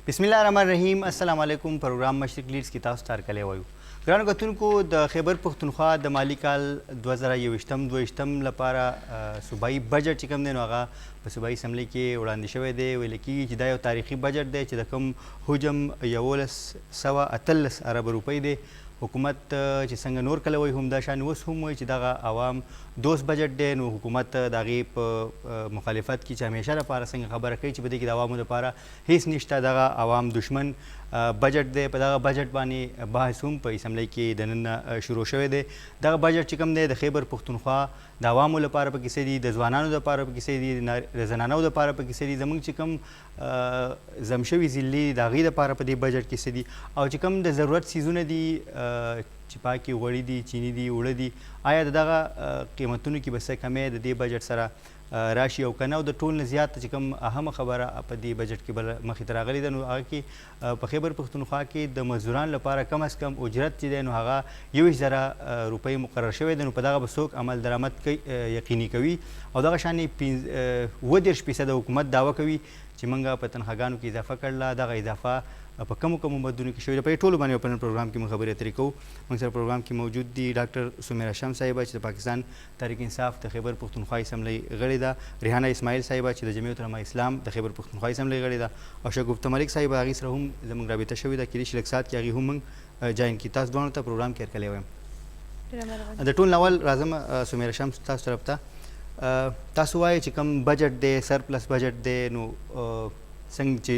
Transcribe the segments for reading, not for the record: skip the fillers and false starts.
बिस्मिल्लाह रहमान रहीम। अस्सलाम वालेकुम। प्रोग्राम मशरिक लीड्स की तास तार कले वायु ګرانو کتونکو د خیبر پښتونخوا د مالی کال 2021-22 لپاره صوبایي بجټ چې کوم دی نو هغه په صوبایي اسمبلی کې وړاندې شوی دی. ویل کېږي چې دا یو تاریخي بجټ دی چې د کوم حجم 1113 ارب روپۍ دی. حکومت چې څنګه نور کله وایي همدا شان اوس هم وایي چې دغه عوام دوست بجټ دی. نو حکومت د هغې په مخالفت کې چې همیشه لپاره څنګه خبره کوي چې په دې کې د عوامو لپاره هیڅ نشته، دغه عوام دشمن بجټ دی. په دغه بجټ باندې بحث هم په اسمبلی کې دننه شروع شوی دی. دغه بجټ چې کوم دی د خیبر پښتونخوا د عوامو لپاره پکې څه دي، د ځوانانو لپاره پکې څه دي، د زنانو لپاره پکې څه دي، زموږ چې کوم ضم شوي ضلعې د هغې لپاره په دې بجټ کې څه دي، او چې کوم د ضرورت څیزونه دي چې پاکې غوړي دي، چیني دي، اوړه دي، آیا د دغه قیمتونو کې به څه کمی د دې بجټ سره راشي او کنه. او د ټول نه زیات چې کوم اهمه خبره په دې بجټ کې بل مخې ته راغلې ده نو هغه کې په خیبر پښتونخوا کې د مزدورانو لپاره کم از کم اجرت چې دی نو هغه 21,000 روپۍ مقرر شوی دی. نو په دغه به څوک عمل درآمد یقیني کوي او دغه شانې 30% حکومت دعوه کوي چې موږ په تنخواګانو کې اضافه کړله. دغه اضافه په کومو بدلونو کې شوې ده. په دې ټولو باندې په نن پروګرام کې موږ خبرې اترې کوو. موږ سره پروګرام کې موجود دي ډاکټر سمیرا شمس صاحبه چې د پاکستان تحریک انصاف د خیبر پښتونخوا اسمبلی غړې ده، ریحانه اسماعیل صاحبه چې د جمعیت علماء اسلام د خیبر پښتونخوا اسمبلی غړې ده، او شګفته ملک صاحبه هغې سره هم زموږ رابطه شوې ده. کېدای شي لږ ساعت کې هغې هم موږ جاین کړي. تاسو دواړو ته پروګرام کې هرکلی وایم. د ټول اول راځم سمیرا شمس تاسو طرف ته. تاسو وایئ چې کوم بجټ دی سرپلس بجټ دی نو څنګه چې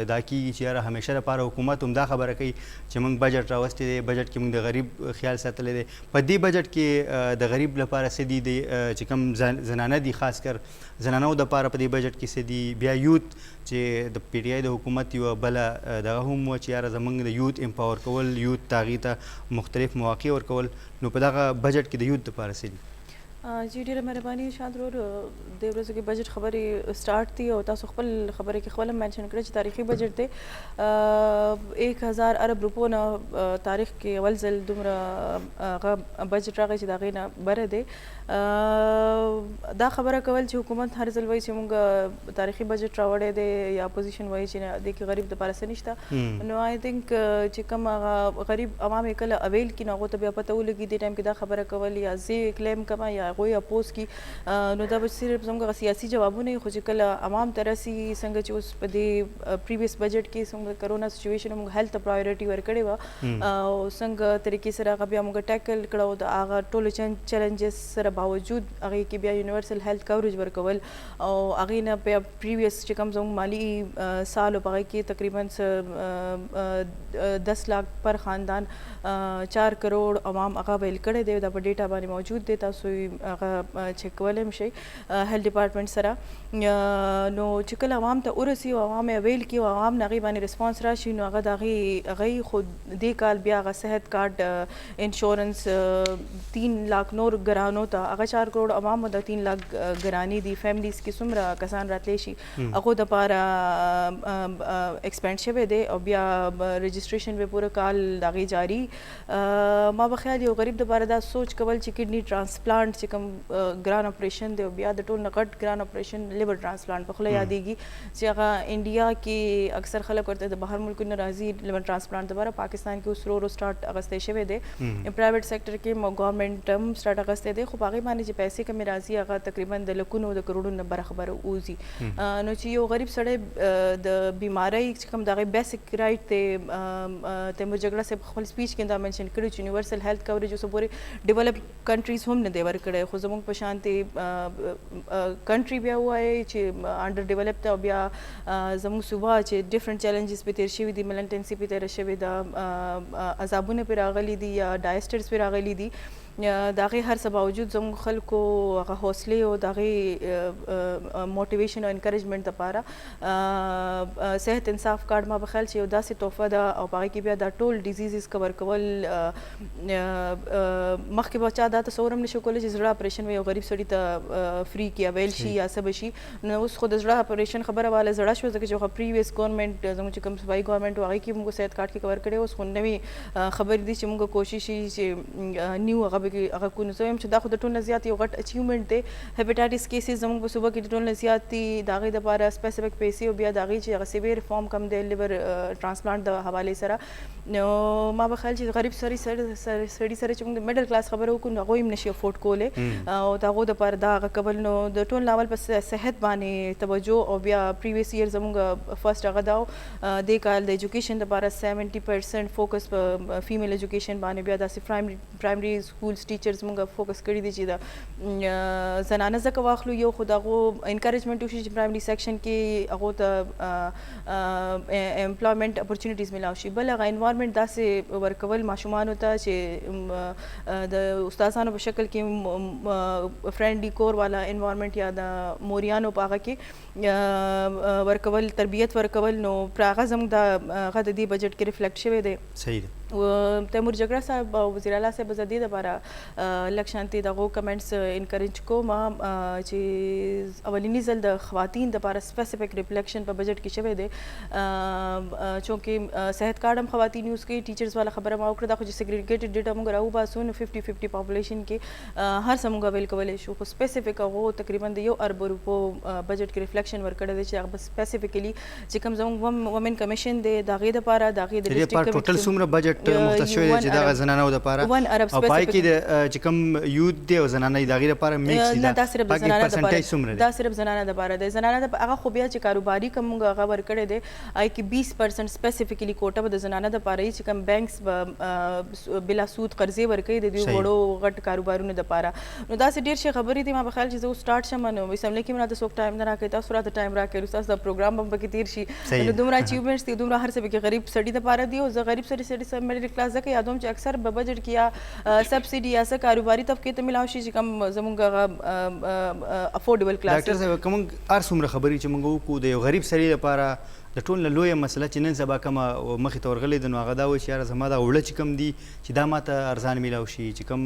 دا کېږي چې یاره همیشه لپاره حکومت هم دا خبره کوي چې موږ بجټ راوستی دی، بجټ کې موږ د غریب خیال ساتلی دی. په دې بجټ کې د غریب لپاره څه دي چې کوم زنانه دي، خاص کر زنانو دپاره په دې بجټ کې څه دي. بیا یوت چې د پی ټي آی د حکومت یوه بله دغه هم وه چې یاره زموږ د یوت امپاور کول، یوت ته هغې ته مختلف مواقع ورکول. نو په دغه بجټ کې د یوت دپاره څه دي؟ جی ډیره مهرباني شاد ورور. د ورځو کې بجټ خبرې سٹارټ دي او تاسو خپل خبرې کې خپل منشن کړی چې تاریخي بجټ دی. 1000 ارب روپو نه تاریخ کې اول ځل دومره هغه بجټ راغی چې د هغې نه بره دی. دا خبره کول چې حکومت هر ځل وایي چې موږ تاریخي بجټ راوړی دی یا اپوزیشن وایي چې دې کې غریب دپاره څه نشته، نو آی تھنک چې کوم هغه غریب عوام یې کله اویل کړي نو هغو ته بیا پته ولګي دې ټایم کې دا خبره کول یا زه کلیم کوم یا هغوی اپوز کی نو دا به صرف زموږ سیاسي جوابونه وي. خو چې کله عوام ته رسي څنګه چې اوس په دې پریویس بجټ کې څنګه کرونا سچویشن موږ هیلث ته پرایورټي ورکړې وه او څنګه طریقې سره هغه بیا موږ ټیکل کړه او د هغه ټولو چیلنجز سره باوجود هغې کې بیا یونیورسل هیلث کوریج ورکول او هغې نه بیا پریویس چې کوم زموږ مالي سال و په هغې کې تقریبا 10 लाख پر خاندان 4 کروڑ عوام هغه ویل کړی دی. دا په ډیټا باندې موجود دی، تاسو هغه چیک کولی هم شئ هیلث ډپارټمنټ سره. نو چې کله عوام ته ورسي او عوام یې ویل کړي او عوام نه هغې باندې رسپانس راشي نو هغه د هغې خو دې کال بیا هغه صحت کارډ انشورنس 3 लाख نور ګرانو ته هغه 4 کروڑ عوامو د 3 लाख ګرانې دي. فیملیز کې څومره کسان راتلی شي هغو دپاره ایکسپینډ شوی دی او بیا رجسټریشن به پوره کال د هغې جاري. ما به خیال یو غریب دپاره دا سوچ کول چې کډني ټرانسپلانټ چې کوم ګران اپریشن دی او بیا د ټول نه غټ ګران اپریشن لیور ټرانسپلانټ په خوله یادېږي چې هغه انډیا کې اکثر خلک ورته د بهر ملکونو راځي لیور ټرانسپلانټ دپاره. پاکستان کې اوس ورو سټارټ اغستی شوی دی، پرایویټ سیکټر کې ګورنمنټ هم سټارټ اغستی دی، خو په هغې باندې چې پیسې کمې راځي هغه تقریبا د لکونو د کروڑونو نه برخبر وځي. نو چې یو غریب سړی د بیمارۍ چې کوم د هغې بیسک رایټ دی، تیمور جګړه صاحب خپل سپیچ کې دا منشن کړی چې یونیورسل هیلث کوریج اوسه پورې ډیولپ کنټریز هم نه دی ورکړی، خو زموږ په شانتې کنټري بیا ووایي چې انډر ډیولپ ده او بیا زموږ صوبه چې ډفرنٹ چیلنجز پې تېر شوي دي، ملنټنسي پې تېره شوې ده، عذابونه پې راغلي دي یا ډایسټرز پې راغلي دي. د هغې هر څه باوجود زموږ خلکو هغه حوصلې او د هغې موټیویشن او انکریجمنټ دپاره صحت انصاف کارډ ما به خیال چې یو داسې تحفه ده او په هغې کې بیا دا ټول ډیزیزز کور کول. مخکې به چا دا تصور هم نشو کولی چې زړه اپریشن به یو غریب سړي ته فري کې اویل شي یا څه به شي. نو اوس خو د زړه اپریشن خبره واله زړه شوه ځکه چې هغه پریویس ګورنمنټ زموږ چې کوم صوبایي ګورنمنټ و هغې کې موږ صحت کارډ کې کور کړی. اوس خو نوې خبرې دي چې موږ کوشش شي چې نیو هغه به کې هغه کو نو زه وایم چې دا خو د ټول نه زیات یو غټ اچیومنټ دی. هیپاټایټس کیسز زموږ په صوبه کې د ټول نه زیات دي. د هغې دپاره سپیسیفک پیسې او بیا د هغې چې هغه سیویر فارم کم دی لیور ټرانسپلانټ د حوالې سره نو ما به خیال چې غریب سړي سره چې موږ د میډل کلاس خبره وکړو نو هغوی هم نشي افورډ کولی او د هغو دپاره دا هغه کول نو د ټول ناول په صحت باندې توجه او بیا پریویس ایئر زموږ فرسټ هغه دا و دې کال د ایجوکیشن دپاره 70% فوکس په فیمیل ایجوکیشن باندې بیا داسې پرایمري سکولز ټیچرز موږ فوکس کړي دي چې د زنانه ځکه واخلو یو خو د هغو انکریجمنټ وشي چې پرایمري سیکشن کې هغو ته امپلایمنټ اپورچونیټیز میلاو شي. بل هغه انوایرمنټ داسې ورکول ماشومانو ته چې د استادانو په شکل کې فرینډلی کور والا انوایرمنټ یا د موریانو په هغه کې ورکول تربیت ورکول نو پر هغه زموږ د هغه د دې بجټ کې ریفلیکټ شوی دی. صحیح ده. تیمور جګړه صاحب او وزیر اعلی صاحب زه دې دپاره لږ شانتې د هغو کمنټس انکریج کوم چې اولینی ځل د خواتین دپاره سپیسیفک ریفلیکشن په بجټ کې شوی دی چونکې صحت کارډ هم خواتین یوز کوي. ټیچرز والا خبره ما وکړه دا خو چې سیګریګیټډ ډیټا موږ راوباسو نو 50-50 پاپولیشن کې هر څه موږ ویل کولی شو خو سپیسیفک هغو تقریبا د 1 ارب روپو بجټ کې ریفلیکشن ورکړی دی چې هغه سپیسیفکلی چې کوم زموږ وومن کمیشن دی د هغې دپاره د هغې د ډسټرکټ ټوټل څومره بجټ مختص شوی دی چې دغه زنانو دپاره او پای کې چې کوم یوت دی او زنانه د هغې دپاره میکس دی دا صرف د زنانه دپاره دا صرف زنانه دپاره دی. زنانه هغه خو بیا چې کاروباري کوم موږ هغه ورکړی دی آی کې 20% سپیسیفکلی کوټه به د زنانه دپاره وي چې کوم بینکس به بلا سود قرضې ورکوي د دې وړو غټ کاروبارونو دپاره نو داسې ډېر شي خبرې دي. ما به خیال چې زه اوس سټارټ شم نو اسمبلۍ کې مې راته څوک ټایم نه راکوي تاسو راته ټایم راکوي ستاسو د پروګرام به پکې تېر شي نو دومره اچیومنټس دي دومره هر څه پکې غریب سړي دپاره دي او زه غریب سړي میډل کلاس ځکه یادوم چې اکثر په بجټ کې یا سبسیډي یا څه کاروباري طبقې ته میلاو شي چې کوم زموږ هغه افورډیبل کلاس. ډاکټر صاحب که موږ هر څومره خبرې چې موږ وکړو د یو غریب سړي لپاره د ټول نه لویه مسله چې نن سبا کومه مخې ته ورغلې ده نو هغه دا وایي چې یاره زما دغه اوړه چې کوم دي چې دا ماته ارزان میلاو شي چې کوم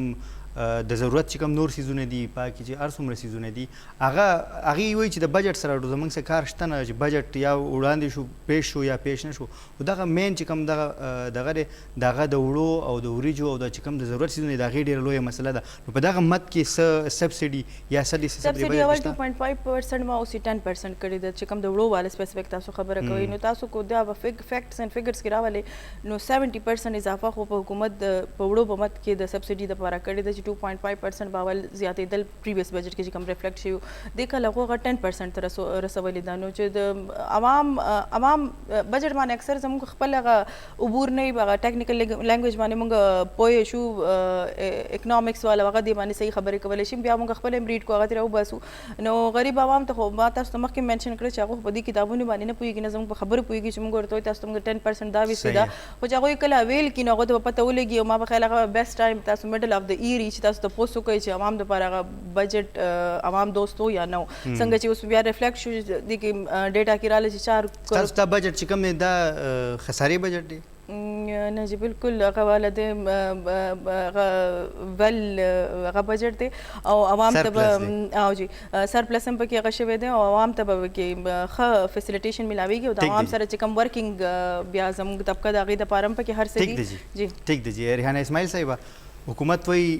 د ضرورت چې کوم نور سیزونه دي پاکې چې هر څومره سیزونه دي هغې وایي چې د بجټ سره زموږ څه کار شته نه چې بجټ یا وړاندې شو پیش شو یا پیش نه شو خو دغه مین چې کوم دغه دی د هغه د وړو او د وریجو او د چې کوم د ضرورت سیزونه دي د هغې ډېره لویه مسله ده نو په دغه مد کې څه سبسډي یا سبسډي اول 2.5% ما اوسې 10% کړې ده چې کوم د وړو والا سپیسیفک تاسو خبره کوئ نو تاسو کو دا فیکټس اینډ فیګرز کې راولئ نو 70% اضافه خو په حکومت په وړو په مد کې د سبسډي دپاره کړې ده چې 2.5% باول زیاتېدل پریویس بجټ کې چې کوم ریفلیکټ شوي دې کله هغو هغه 10% ته رسولې ده نو چې د عوام بجټ باندې اکثر زموږ خپل هغه عبور نه وي هغه ټیکنیکل لینګویج باندې موږ پوه شو اکنامکس والا هغه دې باندې صحیح خبرې کولی شي بیا موږ خپل هم ریډ کو هغه ترې راوباسو نو غریب عوام ته خو ما تاسو ته مخکې مینشن کړی چې هغه په دې کتابونو باندې نه پوهېږي نه زموږ په خبرو پوهېږي چې موږ ورته وایو تاسو ته موږ 10% دا ویستې ده خو چې هغوی کله ویل کړي نو هغو ته به پته ولګي او ما به خیال هغه بیسټ ټایم تاسو میډل اف د ایئر چې تاسو ته پوسټ وکړئ چې عوام دپاره هغه بجټ عوام دوست و یا نه څنګه چې اوس بیا ریفلیکټ شو دې کې ډیټا کې راغلی چې 4 تاسو ته بجټ چې کوم دی دا خسارې بجټ دی نه جی بالکل هغه والا دی ویل هغه بجټ دی او عوام ته به او جی سرپلس هم پکې هغه شوی دی او عوام ته به کې ښه فیسیلیټیشن میلاویږي او د عوام سره چې کوم ورکینګ بیا زموږ طبقه د هغې دپاره هم پکې هر څه دي جی ټیک دی جی ریحانه اسماعیل صاحبه حکومت وایي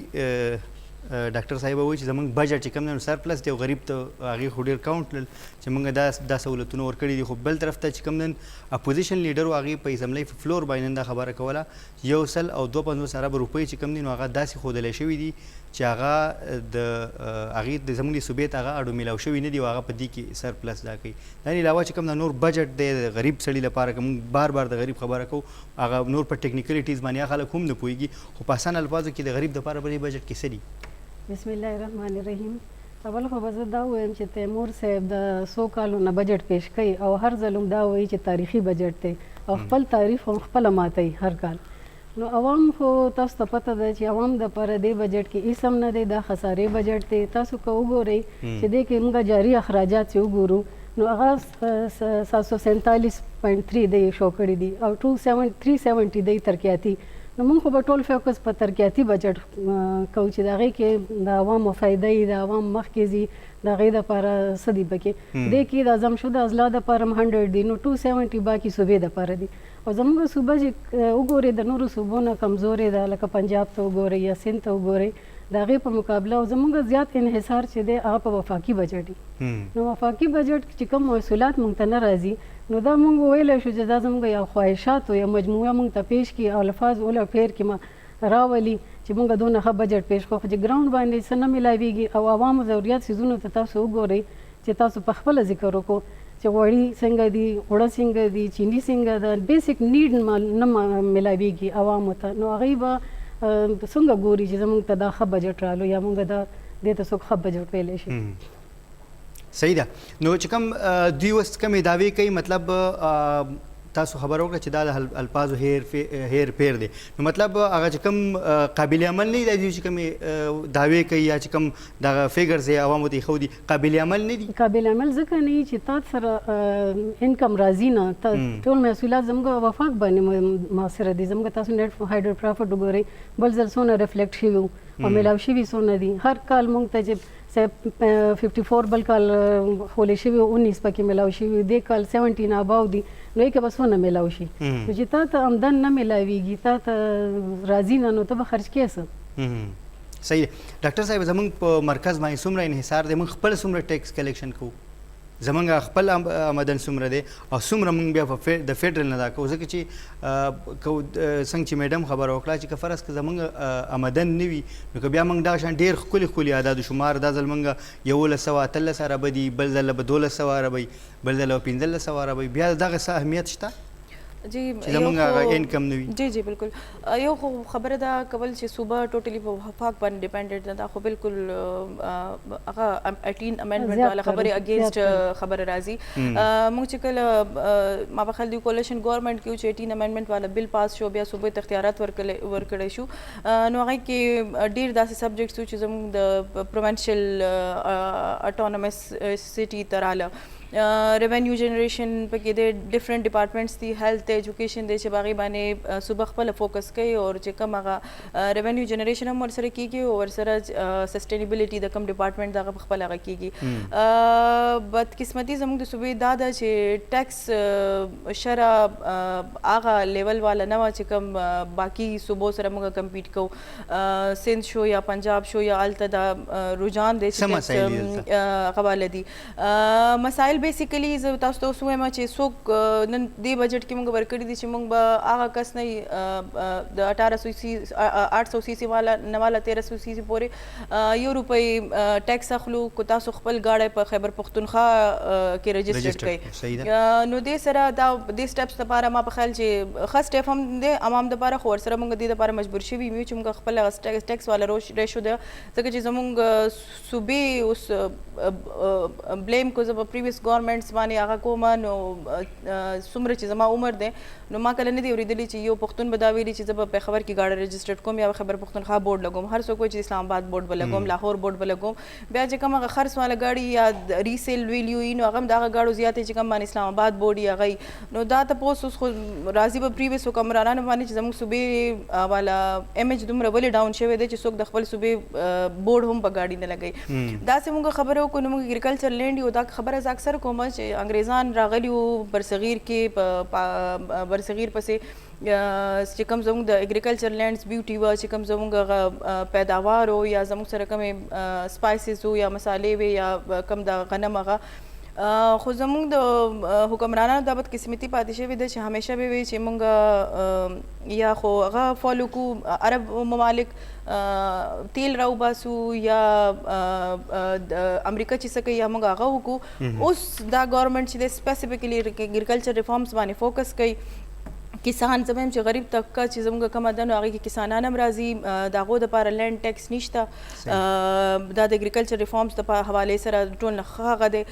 ډاکټر صاحب وایي چې زموږ بجټ چې کوم دی نو سرپلس دی او غریب ته هغې خو ډېر کاونټ کړل چې موږ دا سهولتونه ورکړي دي خو بل طرف ته چې کوم نن اپوزیشن لیډر و هغې په اسمبلۍ په فلور باندې نن دا خبره کوله 1.52 ارب روپۍ چې کوم دي نو هغه داسې ښودلی شوي دي چې هغه د هغې د زموږ د صوبې ته هغه اډو میلاو شوي نه دي او هغه په دې کې سرپلس دا کوي دا علاوه چې کوم د نور بجټ دی د غریب سړي لپاره که موږ بار د غریب خبره کوو هغه نور په ټیکنیکلیټیز باندې هغه خلک هم نه پوهېږي خو په اسانه الفاظو کې د غریب دپاره په دې بجټ کې څه دي بسم الله الرحمن الرحیم اول خو به زه دا ووایم چې تیمور صاحب د 100 کالو نه بجټ پیش کوي او هر ځل هم دا وایي چې تاریخي بجټ دی او خپل تعریف هم خپله ماتوي هر کال نو عوام خو تاسو ته پته ده چې عوام دپاره دې بجټ کې هېڅ هم نه دی دا خسارې بجټ دی تاسو که وګورئ چې دې کې موږ جاري اخراجات چې وګورو نو هغه 747.3 دی شو کړي دي او 370 دی ترقیاتي نو موږ خو به ټول فوکس په ترقیاتي بجټ کوو چې د هغې کې د عوامو فایده وي، د عوام مخکې ځي، د هغې دپاره څه دي پکې. دې کې د اعظمشهید اضلاع دپاره 100 دي، نو 270 باقي صوبې دپاره دي. او زموږ صوبه چې وګورئ د نورو صوبو نه کمزورې ده، لکه پنجاب ته وګورئ یا سند ته وګورئ، د هغې په مقابله او زموږ زیات انحصار چې دی هغه په وفاقي بجټ وي. نو وفاقي بجټ چې کوم محصولات موږ ته نه راځي، نو دا موږ ویلی شو چې دا زموږ یا خواهشات یا مجموعه موږ ته پیش کړي او الفاظ ولفیر کې ما راولي چې موږ دونه ښه بجټ پیش کړو، خو چې ګراوند باندې څه نه میلاویږي. او عوامو ضرورت څیزونو ته تاسو وګورئ چې تاسو په خپله ذکر وکړو چې غوړي څنګه دي، اوړه څنګه دي، چینی څنګه ده، بیسیک نیډ نه میلاویږي عوامو ته. نو هغوی به څنګه ګوري چې زموږ ته دا ښه بجټ رالو یا موږ دې ته څوک ښه بجټ ویلی شي. صحیح ده. نو چې کوم دوی اوس کومې دعوې کوي، مطلب تاسو خبر وکړه چې دا د الفاظو هیر پیر دی، نو مطلب هغه چې کوم قابل عمل نه دي چې کومې دعوې کوي یا چې کوم دغه فیګرز یې عوامو ته ښودي، قابل عمل نه دي. قابل عمل ځکه نه چې تا سره انکم راځي نه، ټول محصولات زموږ وفاق باندې موثره دي. زموږ تاسو نیټ هایډرو پرافټ وګورئ، بل ځل څونه ریفلیکټ شوي او میلاو شوي څونه دي. هر کال موږ ته چې 54 بل کال خولې شوي 19 پکې میلاو شوي، دې کال 17 اباو دي، نو یې که به څونه میلاو شي. نو چې تا ته آمدن نه میلاویږي، تا ته راځي نه، نو ته به خرج کړې څه. صحیح دی. ډاکټر صاحب زموږ په مرکز باندې څومره انحصار دی، موږ خپل څومره ټیکس کلیکشن کوو، زمونږ خپل آمدن څومره دی او څومره موږ بیا د فیډرل نه دا کوو، ځکه چې څنګه چې میډم خبره وکړه چې که فرض که زمونږ آمدن نه وي، نو که بیا موږ دغه شان ډېر ښکلي ښکلي اعداد و شمار، دا ځل موږ 1113 اربه دي، بل ځل به 1200 اربه وي، بل ځل به 1500 اربه وي، بیا دغه څه اهمیت شته جی چې زمونږ هغه انکم نه وي. جی بالکل. یو خو خبره ده کول چې صوبه ټوټلی په وفاق باندې ډیپینډنټ ده، خو بالکل هغه 18 امندمنټ والا خبرې اگینسټ خبره راځي. موږ چې کله ما بخل دی کولیشن ګورنمنت کې چې 18 امندمنټ والا بل پاس شو، بیا صوبې ته اختیارات ورکړی شو، نو هغه کې ډیر داسې سبجیکټس چې زموږ د پروونشل اټونومس سټي تراله ریونیو جنریشن پکې د ډیفرنٹ ډپارټمنټس دي، هیلث ایجوکیشن دی چې باغې باندې صوبه خپل فوکس کوي، او چې کوم هغه ریونیو جنریشن هم ورسره کیږي او ورسره سسټینیبلټي د کوم ډپارټمنټ دغه خپل هغه کیږي. بدقسمتي زموږ د صوبې دا ده چې ټیکس شرح هغه لیول والا نه وه چې کوم باقي صوبو سره موږ کمپیټ کوو. سند شو یا پنجاب شو یا هلته دا رجحان دی چې حواله دي. مسایل بیسیکلی زه تاسو ته اوس وایم چې څوک نن دې بجټ کې موږ ورکړي دي چې موږ به هغه کس نه د 800 سی سی والا نه والا 1300 سی سی پورې €1 ټیکس اخلو، کو تاسو خپل گاډی په خیبر پښتونخوا کې رجسټر کړئ. نو دې سره دا دې سټیپس لپاره ما په خیال چې ښه سټیپ هم دی عوام دپاره، خو ورسره موږ دې دپاره مجبور شوي یو چې موږ خپل ټیکس والا ریشو دی، ځکه چې زموږ صوبې اوس بلیم کو زه په پریویس ګورنمنټس باندې هغه کومه، نو څومره چې زما عمر دی نو ما کله نه دی اورېدلی چې یو پښتون به دا ویلي چې زه به پېښور کې ګاډی رجسټرډ کوم یا خیبر پښتونخوا بورډ لګوم. هر څوک وایي چې اسلام آباد بورډ به لګوم، لاهور بورډ به لګوم، بیا چې کوم هغه خرڅ والا ګاډي یا ریسیل ویلیو وي نو هغه هم د هغه ګاډو زیاتې چې کوم باندې اسلام آباد بورډ یې هغه. نو دا تپوس اوس خو راځي به پریویس حکمرانانو باندې چې زموږ صوبې والا امیج دومره ولې ډاون شوی دی چې څوک د خپل صوبې بورډ هم په ګاډي نه لګوي. داسې موږ خبره وکړو نو موږ اګریکلچر لینډ یو دا خبره زه اکثر کوم چې انګریزان راغلي وو برصغیر کې، برصغیر پسې چې کوم زموږ د اګریکلچر لینډز بیوټي وه، چې کوم زموږ پیداوار و یا زموږ سره کومې سپایسز و یا مسالې وې یا کوم د غنم هغه، خو زموږ د حکمرانانو دا بدقسمتي پاتې شوې ده چې همیشه به وي چې موږ یا خو هغه فالو کو عرب ممالک تیل راوباسو یا امریکا چې څه کوي یا موږ هغه وکړو. اوس دا ګورنمنټ چې دی سپیسیفیکلی اګریکلچر ریفارمز باندې فوکس کوي. کسان زه وایم چې غریب طبقه چې زموږ کومه ده نو هغې کې کسانان هم راځي، د هغو دپاره لینډ ټیکس نشته. دا د اګریکلچر ریفارمز د حوالې سره ټول نه ښه هغه دی.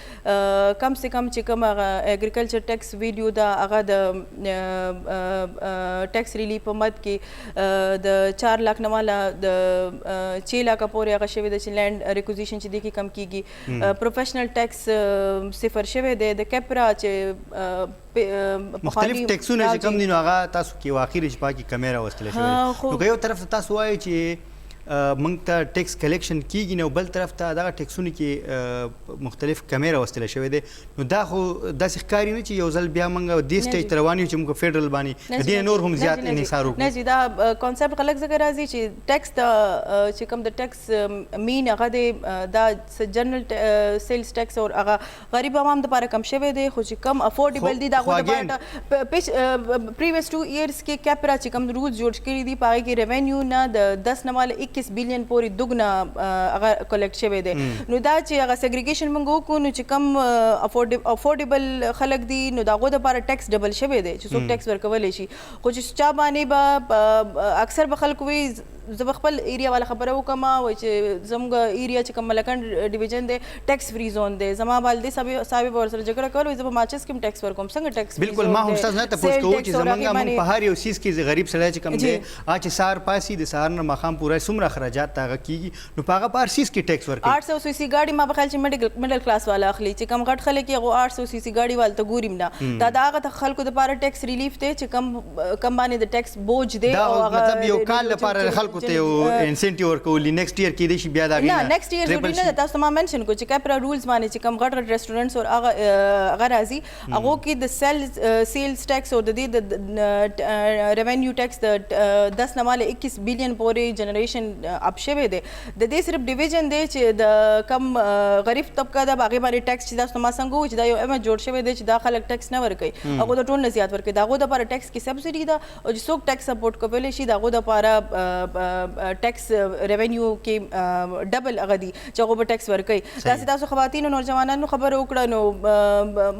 کم سے کم چې کوم هغه اګریکلچر ټیکس ویلیو ده هغه د ټیکس ریلیف په مد کې د 4 لاک نه والا د 6 لاکه پورې هغه شوی ده چې لینډ ریکوزیشن چې دی کې کم کیږي. پروفیشنل ټیکس صفر شوی دی. د کیپرا چې مختلف ټیکسونه چې کوم دي نو هغه هغه تاسو کې واقعي چې پاکي کیمرا وستل شوی نو که یو طرف ته تاسو وایي چې موږ ته ټیکس کلیکشن کیږي نو بل طرف ته دغه ټیکسونو کې مختلف کیمرا وستل شوی دی نو دا خو داسې ښکاري نه چې یو ځل بیا موږ دې سټیج ته روان یو چې موږ فیډرل باندې د دې نور هم زیات انحصار وکړو نه جی دا کانسپټ غلط ځکه راځي چې ټیکس چې کوم د ټیکس مین هغه دی دا جنرال سیلز ټیکس او هغه غریب عوام دپاره کم شوی دی خو چې کم افورډیبل دي د هغو دپاره پریویس 2 ایئرس کې کیپرا چې کوم رولز جوړ کړي دي په هغې کې ریونیو نه د 10 نه مال 21 بلین پورې دوګنا هغه کلیکټ شوی دی نو دا چې هغه سیګریګیشن موږ وکړو نو چې کم افورډیبل خلک دي نو د هغو دپاره ټیکس ډبل شوی دی چې څوک ټیکس ورکولی شي خو چې چا باندې به اکثر به خلکو وي زه به خپل ایریا والا خبره وکړم وایي چې زموږ ایریا چې کوم ملکنډ ډیویژن دی ټیکس فری زون دی زما والدې صاحب به ورسره جګړه کول وایي زه به ماچس کې ټیکس ورکوم څنګه ټیکس بالکل ما هم ستاسو نه تپوس کوم چې زمونږ په هر یو سیز کې غریب سړی چې کوم دی چې سهار پاسي د سهار نه ماښام پوره څومره اخراجات هغه کیږي نو په هغه په هر سیز کې ټیکس ورکوي 800 سی سی ګاډي ما په خیال چې میډل کلاس والا اخلي چې کم غټ خلک یې هغه 800 سی سی ګاډي والته ګوریم نه دا د هغه خلکو دپاره ټیکس ریلیف دی چې کم باندې د ټیکس بوج دی او مطلب یو کال لپاره خلکو ته انسنټیو ورکولي نیکسټ ایئر کې دی شي بیا دا نه نیکسټ ایئر ضروري نه تاسو ما منشن کو چې کیپرا رولز باندې چې کم غټ ریسټورنټس او هغه راځي هغه کې د سیلز ټیکس او د دې د ریونیو ټیکس د 10 نه مال 21 بلین پورې جنریشن اپ شوی دی د دې صرف ډیویژن دی چې د کم غریب طبقه د هغې باندې ټیکس چې تاسو ما څنګه وایي چې دا یو ایمه جوړ شوی دی چې دا خلک ټیکس نه ورکوي هغو د ټول نه زیات ورکوي د هغو دپاره ټیکس کې سبسډي ده او چې څوک ټیکس سپورټ کولی شي د هغو دپاره ټیکس ریونیو کې ډبل هغه دي چې هغه به ټیکس ورکوي داسې تاسو خواتینو نوجوانانو خبره وکړه نو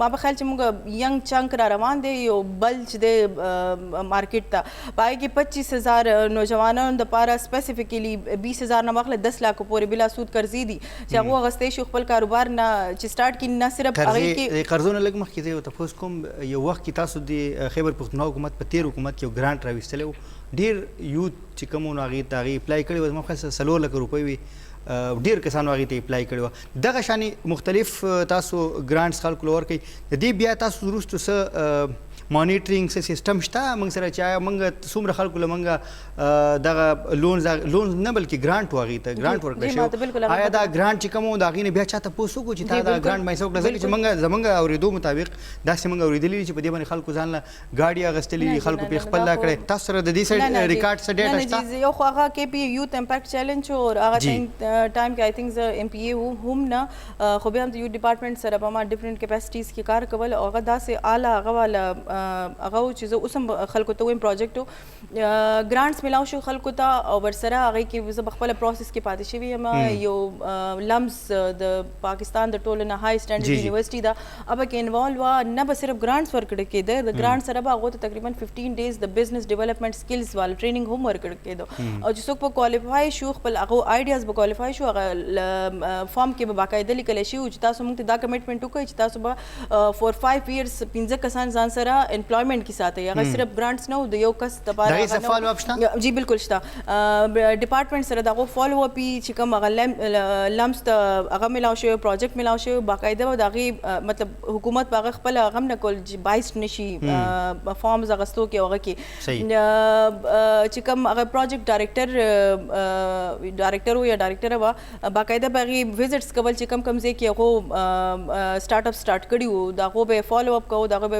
ما په خیال چې موږ ینګ چنک را روان دی یو بلچ دی مارکیټ ته په هغې کې 25,000 نوجوانانو دپاره سپیسیفیکلی 20,000 نه مخله 10 لاکو پورې بلا سود قرضې دي چې هغو اخیستی شي خپل کاروبار نه چې سټارټ کړي نه صرف هغې کې قرضونه لږ مخکې زه یو تپوس کوم یو وخت کې تاسو د خیبر پښتونخوا حکومت په تېر حکومت کې یو ګرانټ راویستلی و ډېر یوت چې کوم نو هغې اپلای کړی و زما په خیال 4 لکه روپۍ وي ډېر کسانو هغې ته اپلای کړی وه دغه شانې مختلف تاسو ګرانټس خلکو له ورکوئ د دې بیا تاسو وروستو څه مانیټرینګ څه سیسټم شته موږ سره چې موږ څومره خلکو له موږ دغه لونز نه بلکې ګرانټ و هغې ته ګرانټ ورکړی شوی آیا دا ګرانټ چې کوم و د هغې نه بیا چا تپوس وکړو چې تا دا ګرانټ مایسه وکړه ځکه چې موږ زموږ اورېدو مطابق داسې موږ اورېدلي دي چې په دې باندې خلکو ځان له ګاډي اخیستلي دي خلکو پرې خپل لا کړی تاسو سره د دې سایډ ریکارډ څه ډیټا شته یو خو هغه کې پی یوت امپیکټ چیلنج او هغه ټایم کې آی تھنک زه ایم پی ای هم نه خو بیا هم د یوت ډپارټمنټ سره به ما ډفرنټ کیپاسټیز کې کار کول او هغه داسې اعلی هغه والا هغه چې زه اوس هم خلکو ته وایم پروجیکټ ګرانټس میلاو شو خلکو ته او ورسره هغې کې زه په خپله پروسس کې پاتې شوې یم یو لمز د پاکستان د ټولو نه های سټینډرډ یونیورسټي ده هغه کې انوالو وه نه به صرف ګرانټس ورکړل کېده د ګرانټ سره به هغو ته تقریبا 15 ډیز د بزنس ډیولپمنټ سکلز والا ټریننګ هم ورکړل کېده او چې څوک به کوالیفای شو خپل هغو آیډیاز به کوالیفای شو هغه فارم کې به باقاعده لیکلی شي چې تاسو موږ ته دا کمیټمنټ وکړئ چې تاسو به فور 5 ایئرس 15 کسان ځان سره امپلایمنټ کې ساتئ هغه صرف ګرانټس نه و د یو کس دپاره جی بالکل شته ډپارټمنټ سره د هغو فالو اپ چې کوم هغه لمس ته هغه میلاو شوی پروجیکټ میلاو شوی باقاعده به د هغې مطلب حکومت په هغه خپله هغه هم نه کول چې بایسټ نه شي فارمز اخیستو کې هغه کې چې کوم هغه پروجیکټ ډایرکټر و یا ډایرکټره وه باقاعده به هغې وزټس کول چې کم ځای کې هغو سټارټ اپ سټارټ کړي وو د هغو به یې فالو اپ کوو د هغه به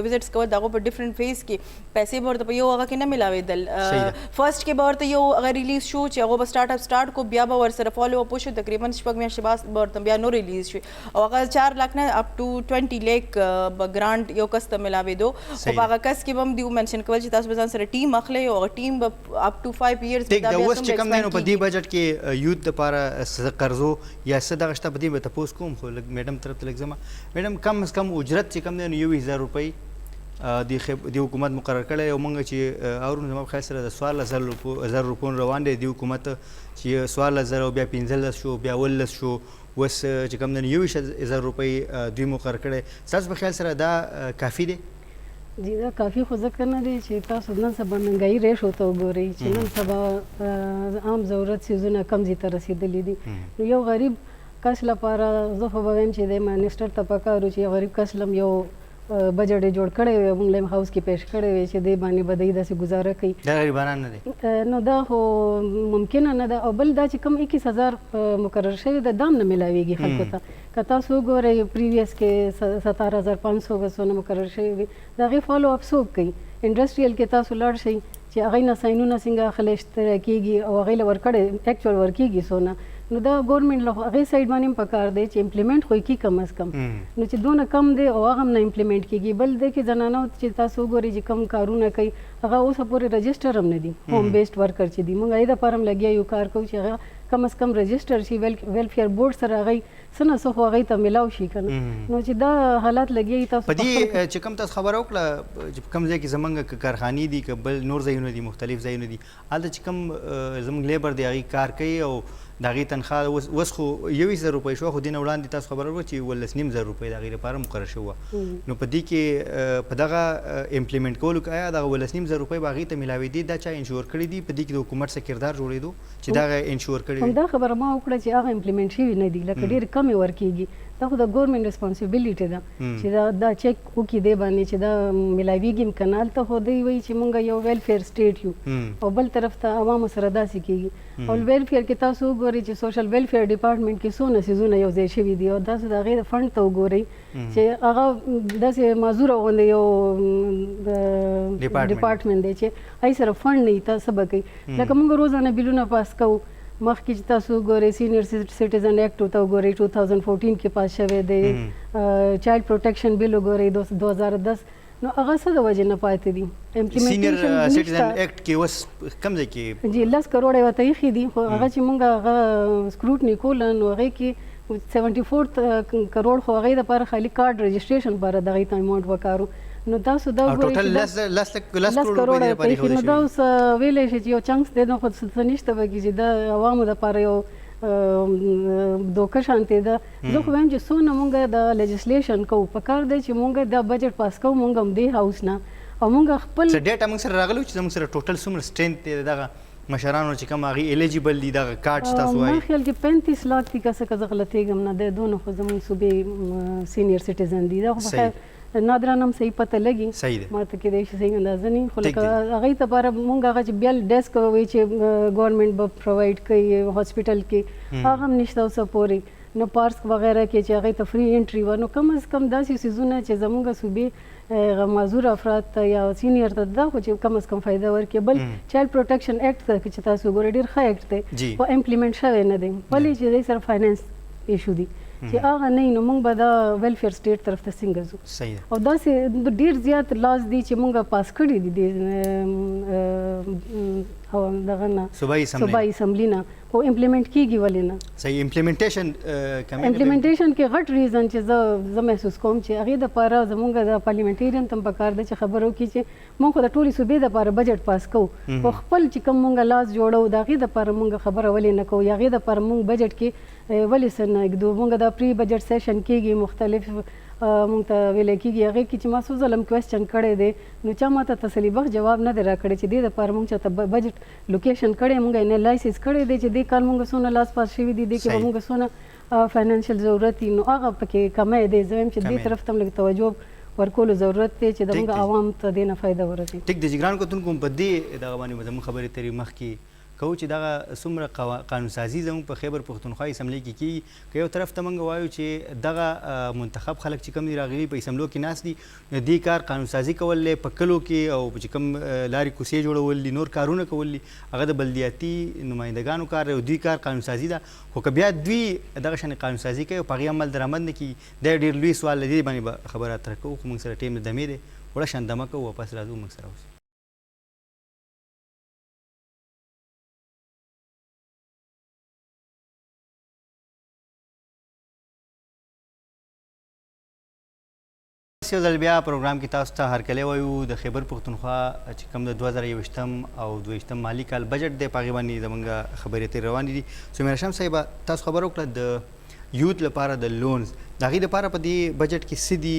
وزټس کول د هغو په ډفرنټ فیز کې پیسې به ورته په یو هغه کې نه میلاوېدل فرسټ کې به ورته یو هغه ریلیز شو چې هغه به سټارټ اپ سټارټ کو بیا به ورسره فالو اپ وشو تقریبا 6 میاشتې بعد به ورته بیا نور ریلیز شو او هغه 4 لک نه اپ ټو 20 لیک به ګرانټ یو کس ته میلاوېدو خو په هغه کس کې به هم دیو منشن کول چې تاسو به ځان سره ټیم اخلئ او هغه ټیم به اپ ټو 5 ایئرز دا بیا اوس چې کوم دی نو په دې بجټ کې یوت دپاره څه قرضو یا څه دغه شته په دې به تپوس کوم خو لږ میډم طرف ته لږ ځم میډم کم از کم اجرت چې کوم دی نو 20,000 روپۍ د حکومت مقرر کړی او موږ چې اورو زما په خیال سره د 14,000 روپو روان دی د حکومت چې 14,000 او بیا 15 شو بیا 18 شو اوس چې کوم دی 21,000 روپۍ دوی مقرر کړی ستاسو په خیال سره دا کافي دی جی دا کافي خو ځکه نه دی چې تاسو نن سبا مهنګایي ریشو ته وګورئ چې نن سبا عام ضرورت څیزونه کم ځای ته رسېدلي دي نو یو غریب کس لپاره زه خو به وایم چې د مانسټر ته پکار و چې یو غریب کس لم یو بجټ یې جوړ کړی وی موږ له هاوس کې پیش کړی وی چې دې باندې به دوی داسې ګزاره کوي دا غریبانان نه دي نو دا خو ممکنه نه ده او بل دا چې کوم 21000 مقرر شوی د دام نه ملاویږي خلکو ته که تاسو وګورئ پریویس کې 17500 بسونه مقرر شوي وي د هغې فالو اپ څوک کوي انډسټریل کې تاسو لاړ شئ چې هغې نه ساینونه څنګه خلشت کېږي او هغې له ورکړی اکچوال ورکېږي څونه نو دا ګورنمنټ له هغې سایډ باندې هم پکار دی چې امپلیمنټ خو یې کي کم از کم نو چې دونه کم دی او هغه هم نه امپلیمنټ کېږي بل دی کې زنانو چې تاسو وګورئ چې کم کارونه کوي هغه اوسه پورې رجسټر هم نه دي ہوم بیسډ ورکر چې دي موږ هغې دپاره هم لګیا یو کار کوو چې هغه کم از کم رجسټر شي ویلفیر بورډ سره هغې څه نه څه خو هغې ته ملاو شي که نه نو چې دا حالات لګیا تاسو په دې چې کوم تاسو خبره وکړه چې کوم ځای کې زمونږ کارخانې دي که بل نور ځایونه دي مختلف ځایونه دي هلته چې کوم زموږ لیبر دی هغې کار کوي او د هغې تنخواه اوس خو 21000 روپۍ شوه خو دې نه وړاندې تاسو خبره وکړه چې 19500 روپۍ د هغې لپاره مقرر شوې وه نو په دې کې په دغه امپلیمنټ کولو کې آیا دغه 19500 روپۍ به هغې ته میلاوېدې دا چا انشور کړي دي په دې کې د حکومت څه کردار جوړېدو چې دغه انشور کړي همدا خبره ما وکړه چې هغه امپلیمنټ شوي نه دي لکه ډېرې کمې ورکېږي دا خو د ګورنمنټ ریسپانسیبلیټي ده چې دا چیک وکړي دی باندې چې دا میلاویږي هم که نه هلته خو دوی وایي چې موږ یو ویلفیر سټیټ یو او بل طرف ته عوامو سره داسې کېږي او ویلفیر کې تاسو وګورئ چې سوشل ویلفیر ډپارټمنټ کې څونه څیزونه یو ځای شوي دي او تاسو د هغې د فنډ ته وګورئ چې هغه داسې معذوره غوندې یو ډپارټمنټ دی چې هغې سره فنډ نه وي تاسو به کوي لکه موږ روزانه بیلونه پاس کوو مخکې چې تاسو وګورئ سینیر سټیزن ایکټ ورته وګورئ 2014 کې پاس شوی دی چایلډ پروټیکشن بل وګورئ 2010 نو هغه څه د وجې نه پاتې دي سینیر سټیزن ایکټ کې اوس کوم ځای کې جی 10 کروړ یې ورته ایښي دي خو هغه چې موږ هغه سکروټني کوله نو هغې کې 74 کروړ خو هغې دپاره خالي کارډ رجسټریشن لپاره دغې ته اماونټ وکارو نو تاسو دا ټوټل 10 کروړ روپۍ نو دا اوس ویلی شي چې یو چانس دی نو خو څه نشته پکې چې د عوامو دپاره یو دوکه شانتې ده زه خو وایم چې څونه مونږ د لیجسلیشن کوو پکار دی چې مونږ دا بجټ پاس کوو مونږ هم دې هاوس نه او مونږ خپل څه ډیټا مونږ سره راغلی چې زموږ سره ټوټل څومره سټرینث دی دغه مشرانو چې کوم هغې ایلیجیبل دي دغه کارډ چې تاسو وایي ما خیال کې 35 لاک دي که څه که زه غلطېږم نه دی دونه خو زموږ صوبې سینیر سټیزن دي دا خو بخیر نادران هم صحیح پته لګي صحیح ده ما ته کېدای شي صحیح اندازه نه خو لکه هغې دپاره مونږ هغه چې بیا ډیسک وایي چې ګورنمنټ به پرووایډ کوي هاسپټل کې هغه هم نشته اوسه پورې نو پارک وغیره کې چې هغې ته فری انټري وه نو کم از کم داسې څیزونه چې زموږ صوبې معذور افراد ته یا سینیر ته دا خو چې کم از کم فایده ورکړي بل چایلډ پروټیکشن ایکټ ته چې تاسو وګورئ ډېر ښه ایکټ دی خو امپلیمنټ شوی نه دی ولې چې دی سره فاینانس ایشو دي چې هغه نه نو موږ به دا ویلفیر سټیټ طرف ته څنګه ځو صحیح ده او داسې ډېر زیات لاس دي چې موږ پاس کړي دي دغه نه صوبایي اسمبلي نه خو امپلیمنټ کېږي ولې نه صحیح امپلیمنټیشن امپلیمنټیشن کې غټ ریزن چې زه محسوس کوم چې هغې دپاره زموږ د پارلیمنټیرین ته هم پکار ده چې خبره وکړي چې موږ خو د ټولې صوبې دپاره بجټ پاس کوو خو خپل چې کوم موږ لاس جوړو د هغې دپاره موږ خبره ولې نه کوو یا هغې دپاره موږ بجټ کې ولې څه نه ږدو موږ د پری بجټ سیشن کېږي مختلف مونږ ته ویلی کېږي هغې کې چې ما څو ځله کوېسچن کړی دی نو چا ما ته تسلي بخش جواب نه دی راکړی چې دې دپاره مونږ چاته بجټ لوکیشن کړی مونږ انالایسس کړی دی چې دې کال مونږ څونه لاس پاس شوي دي دې کې به مونږ څونه فاینانشل ضرورت وي نو هغه پکې کمی دی زه وایم چې دې طرف ته هم لږ توجه ورکولو ضرورت دی چې زموږ عوام ته دې نه فایده ورسي ټیک د جګران کتونکو په دې دغه باندې زموږ خبرې ترې مخکې کوو چې دغه څومره قانون سازي زموږ په خیبر پښتونخوا اسمبلۍ کې کېږي که یو طرف ته موږ وایو چې دغه منتخب خلک چې کوم دي راغلي په اسمبلو کې ناست دي دې کار قانون سازي کول دی په کلو کې او چې کوم لارې کوڅې جوړول دي نور کارونه کول دي هغه د بلدیاتي نمایندګانو کار دی او دوی کار قانون سازي ده خو که بیا دوی دغه شانې قانون سازي کوي او په هغې عمل درآمد نه کړي دا ډېر لوی سوال دی دې باندې به خبره اتره کوو خو موږ سره ټایم د دمې دی وړه شان دمه کوو واپس راځو موږ سره اوس یو ځل بیا پروګرام کې تاسو ته هرکلی وایو د خیبر پښتونخوا چې کوم د 2021 او 22 مالي کال بجټ دی په هغې باندې زموږ خبرې ترې روانې دي سمیرا شمس صاحبه تاسو خبره وکړه د یوت لپاره د لونز د هغې دپاره په دې بجټ کې څه دي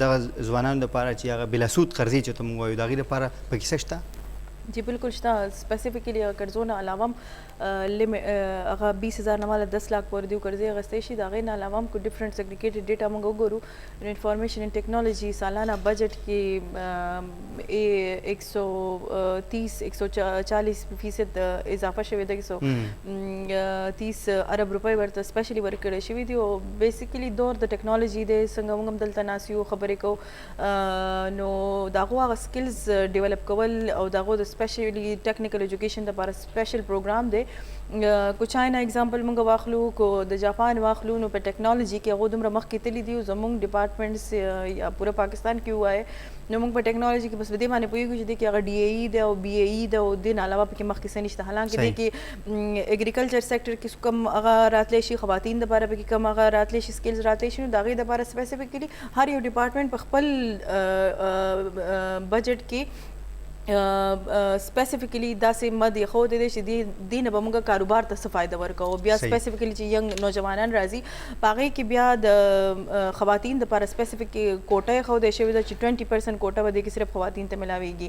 دغه ځوانانو دپاره چې هغه بلاسود قرضې چې ته موږ وایو د هغې دپاره پکې څه شته जी बिल्कुल शता स्पेसिफिकली कर्ज़ों अलावा هغه 20000 نه مال 10 लाख پورې دی قرضې اخیستی شي د هغې نه علاوه هم کو ډفرنٹ سیګریګیټډ ډیټا موږ وګورو نو انفارمیشن اینڈ ټیکنالوژي سالانه بجټ کې 130-140% اضافه شوې ده 130 ارب روپۍ ورته سپیشلی ورکړی شوي دي او بیسیکلی دور د ټیکنالوژي دی څنګه موږ هم دلته ناست یو خبرې کوو نو د هغو هغه سکلز ډیولپ کول او د هغو د سپیشلی ټیکنیکل ایجوکیشن دپاره سپیشل پروګرام دی کو چاینا اگزامپل موږ واخلو کو د جاپان واخلو نو په ټیکنالوژي کې هغه دومره مخکې تللي دي او زموږ ډپارټمنټس یا پوره پاکستان کې ووایه نو موږ په ټیکنالوژي کې بس په دې باندې پوهېږو چې دې کې هغه ډي اي دی او بي اي دی او دې نه علاوه پکې مخکې څه نشته حالانکې دې کې اګریکلچر سیکټر کې کوم هغه راتلی شي خواتین دپاره پکې کوم هغه راتلی شي سکلز راتلی شي نو د هغې دپاره سپیسیفکلی هر یو ډپارټمنټ په خپل بجټ کې سپیسیفیکلی داسې مد یې دی چې دې نه به موږ کاروبار ته څه فایده ورکوو بیا سپیسیفیکلی چې ینګ نوجوانان راځي په هغې کې بیا د خواتین دپاره سپیسیفیک کوټه یې ښودی شوې ده چې 20% کوټه به دې کې صرف خواتین ته میلاویږي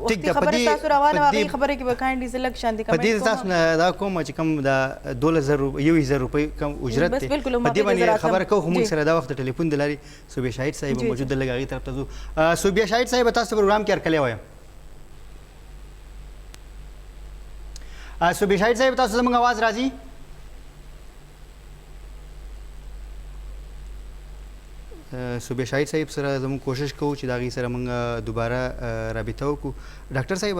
وختي خبره ستاسو روانه وه هغې خبرې کې به کاینډلي زه لږ شانتې په دې تاسو نه دا کوم چې کوم د 12000 روپۍ کم اجرت دی په دې باندې خبره کوو خو موږ سره دا وخت ټلیفون د لارې صوبې شاهد صاحب موجود دی لږ هغې طرف ته ځو صوبې شاهد صاحب تاسو پروګرام کې هرکلی وایم صوبې شاهد صاحب تاسو زموږ اواز راځي صوبې شاهد صاحب سره زموږ کوشش کوو چې د هغې سره موږ دوباره رابطه وکړو ډاکټر صاحب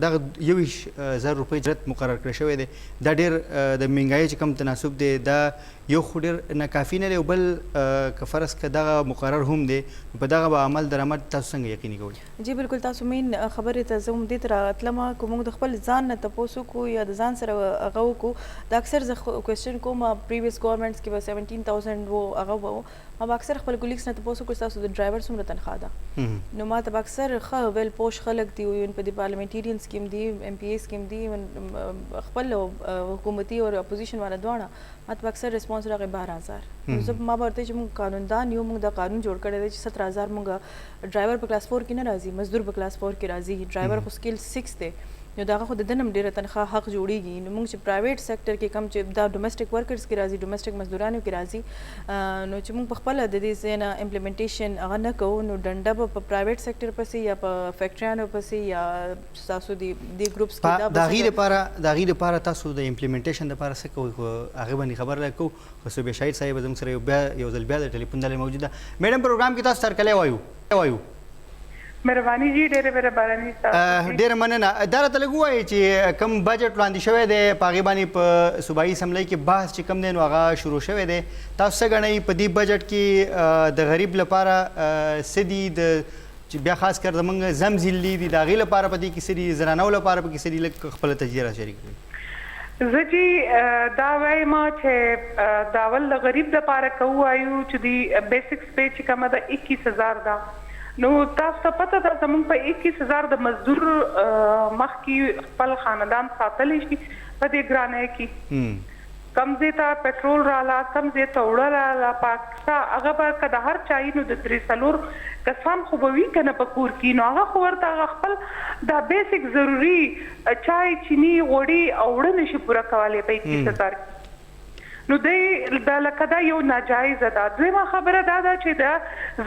دغه 20000 روپۍ اجرت مقرر کړی شوی دی دا ډېر د مهنګایۍ چې کم تناسب دی دا یو خو ډېر ناکافي نه دی او بل که فرض که دغه مقرر هم دی په دغه به عمل درآمد تاسو څنګه یقیني کوئ جی بالکل تاسو مین خبرې ته زه هم دې ته راتلمه که موږ د خپل ځان نه تپوس وکړو یا د ځان سره هغه وکړو دا اکثر زه کوېسچن کوم پریویس ګورمنټس کې به 17000 و هغه به ما به اکثر خپل کولیګس نه تپوس وکړو ستاسو د ډرایور څومره تنخواه ده نو ما ته به اکثر ښه ویل پوش خلک دي په دې پارلمنټیرینس کې هم دي ایم پی ایس کې هم دي خپل حکومتي او اپوزیشن والا دواړه ما ته به اکثر ریسپانس راغی 12000 نو زه ما به ورته چې موږ قانوندان یو موږ دا قانون جوړ کړی دی چې 17000 موږ ډرایور په کلاس 4 کې نه راځي مزدور په کلاس 4 کې راځي ډرایور خو سکیل 6 دی نو دغه خو د دنم ډیره تنخواه حق جوړیږي نو موږ چې پرایویټ سیکټر کې کم چې دا ډومېسټک ورکرز کې راځي ډومېسټک مزدورانو کې راځي نو چې موږ په خپله د دې ځای نه امپلیمنټیشن هغه نه کوو نو ډنډه به په پرایویټ سیکټر پسې یا په فیکټریانو پسې یا ستاسو دې ګروپس کې د هغې دپاره تاسو د امپلیمنټیشن دپاره څه کوئ خو هغې باندې خبر راکوو خو صوبې شاهد صاحب زموږ سره یو ځل بیا د ټلیفون ډلې موجوده میډم پروګرام کې تاسو هرکلی وایو مهرباني جی ډېره مهرباني ډېره مننه دا راته لږ ووایئ چې کوم بجټ وړاندې شوی دی په هغې باندې په صوبایي اسمبلۍ کې بحث چې کوم دی نو هغه شروع شوی دی تاسو څه ګڼئ په دې بجټ کې د غریب لپاره څه دي چې بیا خاص کر زموږ زم ضلعي دي د هغې لپاره په دې کې څه دي زنانو لپاره په کې څه دي لږ خپله تجزیه را شریک کړئ زه جی دا وایم چې د اول د غریب دپاره که ووایو چې د بیسکس پے چې کومه ده 21000 ده نو تاسو ته پته ده زموږ په 21000 د مزدور مخکې خپل خاندان ساتلی شي په دې ګرانۍ کې کم ځای ته پټرول راله کم ځای ته اوړه راله پاکسا هغه به که د هر چایي نو د 3-4 کسان خو به وي که نه په کور کې نو هغه خو ورته هغه خپل دا بیسک ضروري چای چینی غوړي او اوړه نشي پوره کولی په 21000 کې نو دا لکه دا یو ناجایزه ده دویمه خبره دا ده چې د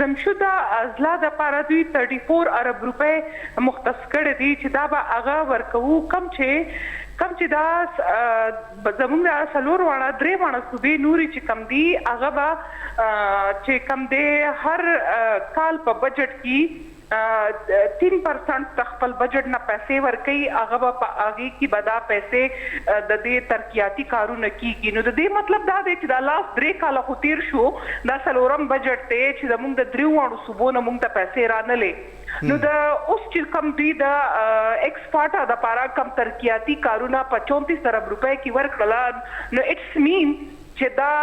زمشوده اضلاع دپاره دوی 34 ارب روپۍ مختص کړي دي چې دا به هغه ورکوو کم چې دا زموږ د 4 واړه 3 واړه صوبې نورې چې کم دي هغه به چې کم دی هر کال په بجټ کې 3% خپل بجټ نه پیسې ورکوي هغه به په هغې کې به دا پیسې د دې ترقیاتي کارونه کیږي نو د دې مطلب دا دی چې دا لاس 3 کاله خو تیر شو دا 4م بجټ دی چې زموږ د 3 واړو صوبو نه موږ ته پیسې رانلې نو د اوس چې کم دوی د ایکسپورټ دپاره کم ترقیاتي کارونه په 34 ارب روپۍ کې ورکړله نو اټس مین چې دا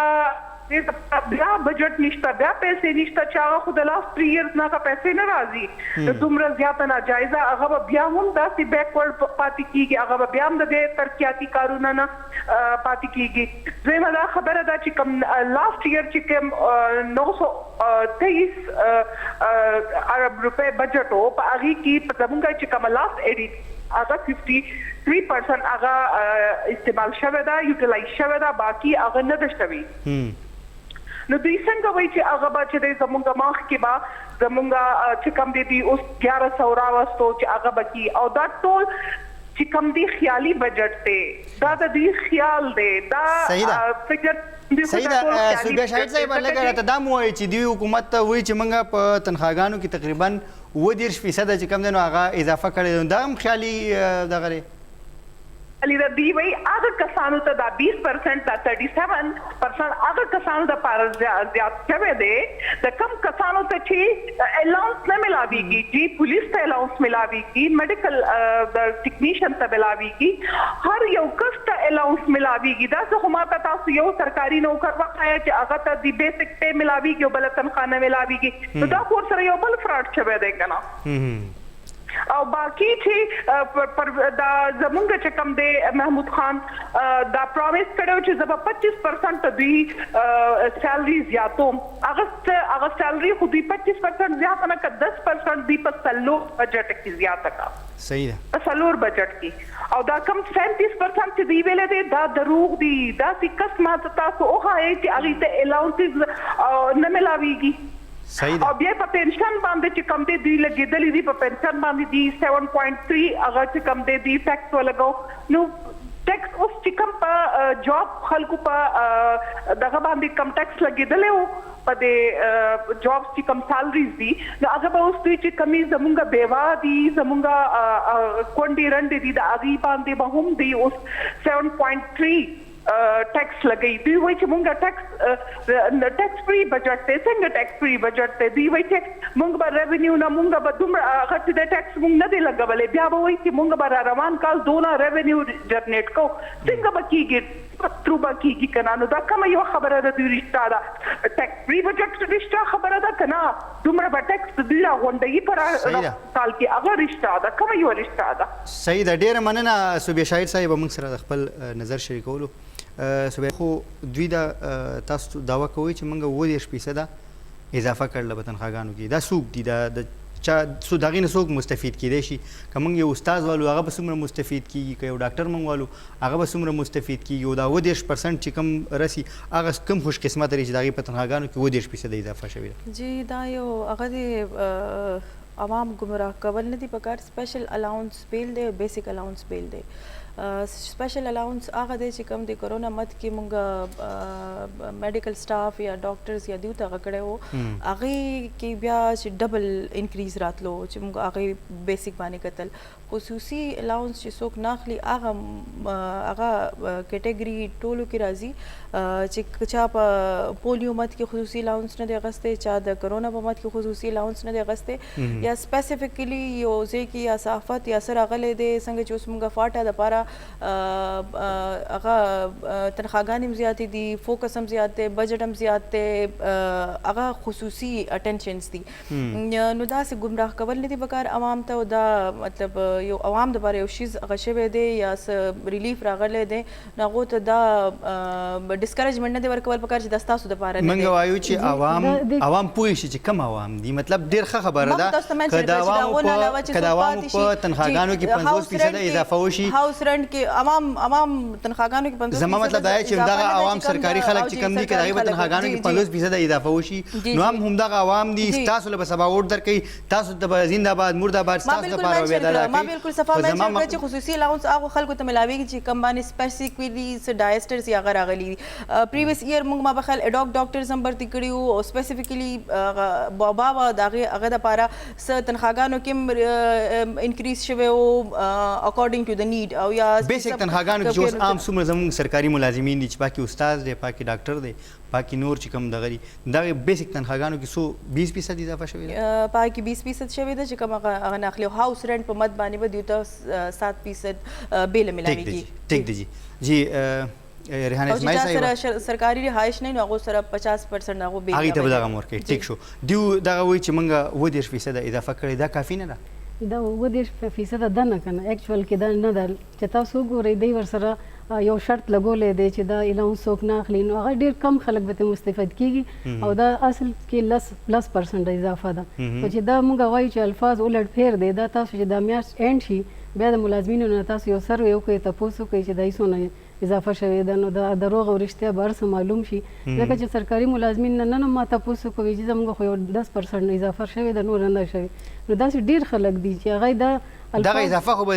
بیا بجټ نشته بیا پیسې نشته چې هغه خو د لاست 3 ایئرز نه پیسې نه راځي دومره زیاته ناجایزه هغه به بیا هم داسې بیکورډ پاتې کېږي هغه به بیا هم د دې ترقیاتي کارونه نه پاتې کېږي دویمه دا خبره ده چې کوم لاست ایئر چې کوم 923 ارب روپۍ بجټ و په هغې کې زموږ چې کوم لاست ایډیټ هغه 53% هغه استعمال شوی دا یوټیلایز شوی دا باقي هغه نه ده شوی نو دوی څنګه وایي چې هغه به چې زمونږ مخ کې به زمونږ چې کوم دی اوس 1100 راوستو چې هغه به کی او دا ټول چې کوم دی خیالي بجټ دی دا د دوی خیال دی دا فکر صحیح ده صوبیا شاهد صاحب لکه راته دا مو وایي چې دوی حکومت ته وایي چې موږ په تنخواګانو کې تقریبا 30% چې کم دی نو هغه اضافه کړی دا هم خیالي دغه دی علی ربی وای هغه کسانو ته دا 20% دا 37% هغه کسانو ته پار زیات شوی دی د کم کسانو ته چې الاونس نه ملاویږي چې پولیس ته الاونس ملاویږي میډیکل د ټیکنیشن ته ملاویږي هر یو کس ته الاونس ملاویږي دا څه هم تاسو یو سرکاري نوکر وخایا چې هغه ته د بیسیک پے ملاویږي او بل تنخواه نه ملاویږي نو دا خور سره یو بل فراډ شوی دی کنه او باقی چې پر دا زمونږ چې کوم دی محمود خان دا پرومیس کړو چې زب 25% دوی سیلری زیاتوم هغه سیلری خو دوی 25% زیات نه ک 10% دی په سلو بجټ کې زیات کا صحیح ده سلور بجټ کې او دا کم 37% چې دی ویل دي دا دروغ دی دا چې قسمت تاسو اوه چې اړې ته الاونسز نه ملاويږي صحیح ده او بیا په پنشن باندې چې کم دی دوی لګیدلې دي په پنشن باندې دی 7.3 هغه چې کم دی ټیکس ولګاو نو ټیکس اوس چې کم په جاب خلکو په دغه باندې کم ټیکس لګیدلې په د جابس چې کم سیلریز دي نو هغه به اوس دوی چې کمی زمونږ بیوا دي زمونږ کونډې رنډې دي د هغې باندې به هم دی اوس 7.3 ټیکس لګي دوی وایي چې مونږه ټیکس فری بجټ ته څنګه ټیکس فری بجټ ته دوی وایي چې مونږ به ریونیو نه مونږ به دومره غټ د ټیکس مونږ نه دی لګولې بیا به وایي چې مونږ به روان کال دونه ریونیو جنریټ کو څنګه به کیږي ترو به کیږي کنه نو دا کومه یو خبره ده دوی رښتا ده ټیکس فری بجټ رښتا خبره ده کنه دومره به ټیکس دوی راغونډي پر کال کې هغه رښتا ده کومه یو رښتا ده صحیح ده ډیره مننه صوبیا شاهد صاحب موږ سره خپل نظر شریکولو صوبیا خو دوی دا تاسو دعوه کوي چې موږ 20% اضافه کړل په تنخواګانو کې دا څوک دي د چا څو دغې نه څوک مستفید کیدای شي که موږ یو استاد والو هغه به څومره مستفید کیږي که یو ډاکټر موږ والو هغه به څومره مستفید کیږي او دا 30% چې کم رسي هغه کم خوش قسمت لري چې د هغې په تنخواګانو کې 30% اضافه شوې ده جی دا یو هغه د عوام ګمراه کول نه دي پکار سپیشل الاونس بیل دی بیسیک الاونس بیل دی سپیشل الاونس هغه دی چې کوم د کرونا مت کې مونږ میډیکل سټاف یا ډاکټرز یا دیو ته هغه کړی وو هغې کې بیا چې ډبل انکریز راتلو چې مونږ هغې بیسیک باندې کتل خصوصي الاونس چې څوک ناخلي هغه کیټګري ټولو کې راځي چې چا په پولیو مت کې خصوصي الاونس نه دی اخیستی چا د کرونا په مت کې خصوصي الاونس نه دی اخیستی یا سپیسیفکلی یو ځای کې یا صحافت یا څه راغلی دی څنګه چې اوس مونږ فاټه دپاره هغه تنخواګانې هم زیاتې دي فوکس هم زیات دی بجټ هم زیات دی هغه خصوصي اټینشنز دي نو داسې ګمراه کول نه دي پکار عوام ته دا مطلب یو عوام دپاره یو شیز هغه شوی دی یا څه ریلیف راغلی دی نو هغو ته دا ډسکریجمنټ نه دی ورکول پکار چې دا ستاسو دپاره نه دی موږ وایو چې عوام پوه شي چې کم عوام دي مطلب ډېر ښه خبره ده که د عوامو په تنخواګانو کې 50% اضافه وشي هاوس رنټ کې عوام تنخواګانو کې 50% زما مطلب دا چې دغه عوام سرکاري خلک چې کم دي که د هغې په تنخواګانو کې 50% اضافه وشي نو هم همدغه عوام دي ستاسو له به سبا ووټ درکوي تاسو ته به زنده‌باد مرده‌باد ستاسو دپاره به بیا دا ما بالکل صفا مینشن کړی چې خصوصي الاونس هغو خلکو ته ملاویږي چې کم باندې سپیسیفیکلی څه ډایسټرز یا هغه راغلي دي پریویس ایئر موږ ما بخیل اډاک ډاکټرز هم برتي کړي وو او سپیسیفیکلی بابا و د هغه دپاره څه تنخواګانو کې هم انکریز شوی و اکارډینګ ټو د نیډ او یا بیسیک تنخواګانو کې چې اوس عام څومره زموږ سرکاري ملازمین دي چې پاکي استاد دی پاکي ډاکټر دی پاکي نور چې کوم دغه دي دغه بیسیک تنخواګانو کې 20% اضافه شوې ده پاکي 20% شوې ده چې کوم هغه ناخلي هاوس رنټ په مت باندې به دیو ته 7% بیل ملاویږي ټیک دی جی ریحان اسماعیل صاحب سره سرکاري رهایش نه نو هغه سره 50% هغه بیل هغې ته به دغه ورکوي ټیک شو دیو دغه وایي چې موږ 30% اضافه کړې دا کافي نه ده دا 30% ده نه کنه اکچوال کې دا نه ده چې تاسو ګورئ دی ورسره یو شرط لګولې دی چې دا الاونس څوک نه اخلي نو هغه ډېر کم خلک به مستفید کیږي او دا اصل کې +% اضافه ده چې دا موږ وایو چې الفاظ ولټ پھیر دی دا تاسو چې دا میاشت اینډ شي بیا د ملازمینو نه تاسو یو سروې وکړئ تاسو کوي چې دای څونه اضافه شوی ده نو دا دروغ او رښتیا به هر څه معلوم شي ځکه چې سرکاري ملازمین نه ما تاسو کوي چې زموږ خو یو 10% اضافه شوی ده نور نه شوی نو داسې ډیر خلک دي چې هغه دا دغه اضافه خو به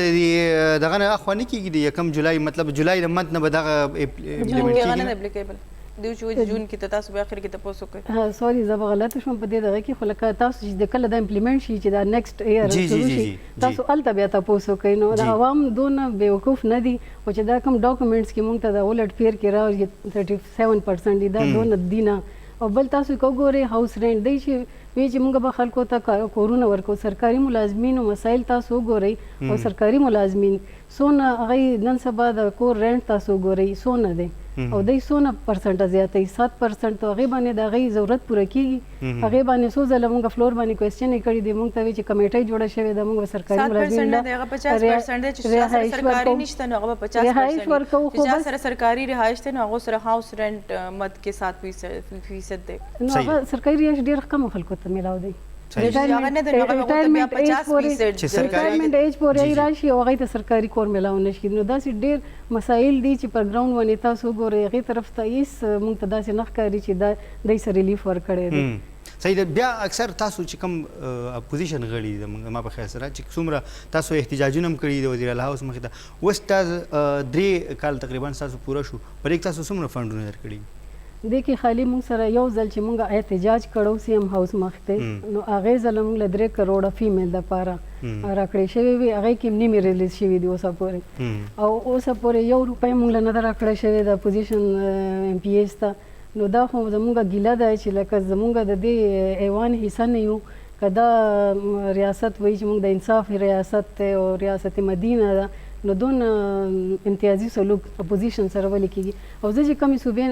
دغه نه اخواني کیږي د 1 جولای مطلب جولای د منت نه به دغه امپلیمنٹ کیږي دیو چې جون کې ته تاسو به اخر کې تاسو کوي ها سوري زه به غلطه شوم په دې دغه کې خو لکه تاسو چې د کله د امپلیمنٹ شي چې دا نیکسټ ایئر شروع شي تاسو الته بیا تاسو کوي نو د عوام دونه بیوقوف نه دي او چې دا کوم ډاکومېنټس کې مونږ ته د ولټ پیر کې راوړي 37% دا دونه دینه او بل تاسو کو ګوري هاوس رینټ دی چې وی چې موږ به خلکو ته کورونه ورکو سرکاري ملازمین او مسایل تاسو ګوري او سرکاري ملازمین سونه هغه نن سبا د کور رینټ تاسو ګوري سونه دی او دای سونه پرسنټ زیاتې 7% تو هغه باندې د غي ضرورت پوره کیږي هغه باندې سو زله موږ فلور باندې کوېسچن کړی دی موږ ته چې کمیټه جوړه شوې ده موږ سرکاري ملازمین له هغه 50% چې سرکاري نشته نو هغه 50% چې سره سرکاري رهایش ته نو هغه سره هاوس رینټ مد کې 7% دی نو هغه سرکاري رهایش ډیر کم خلکو ته ملاو دی ریټایرمنټ ایج پورې راشي او هغه ته سرکاري کور ملاو نشي نو داسې ډیر مسایل دي چې پر ګراوند باندې تاسو ګورئ هغه طرف ته هیڅ موږ ته داسې نه ښکاري چې دا دای سره ریلیف ورکړی دی صحیح ده بیا اکثر تاسو چې کوم اپوزیشن غړي د ما په خیال سره چې څومره تاسو احتجاجونه هم کړي د وزیر اعلی هاوس مخې ته اوس تاسو 3 کال تقریبا تاسو پوره شو پر یک تاسو څومره فنډونه درکړي د کې خالی موږ سره یو ځل چې موږ احتجاج کړو سی ام هاوس مخته نو هغه ځل موږ له 3 کروڑه فیمیل د پاره راکړې شوی وي هغه کې نیمه ریلیز شوی دی اوسه پورې او اوسه پورې یو روپۍ موږ له نه راکړې شوی د اپوزیشن ام پی ایس ته نو دا خو زموږ ګیله ده چې لکه زموږ د دې ایوان حصہ نه یو کدا ریاست وایي چې موږ د انصاف ریاست او ریاست مدینه ده نو دون امتیازي سلوک اپوزیشن سره ولې کیږي او زه چې کومې صوبې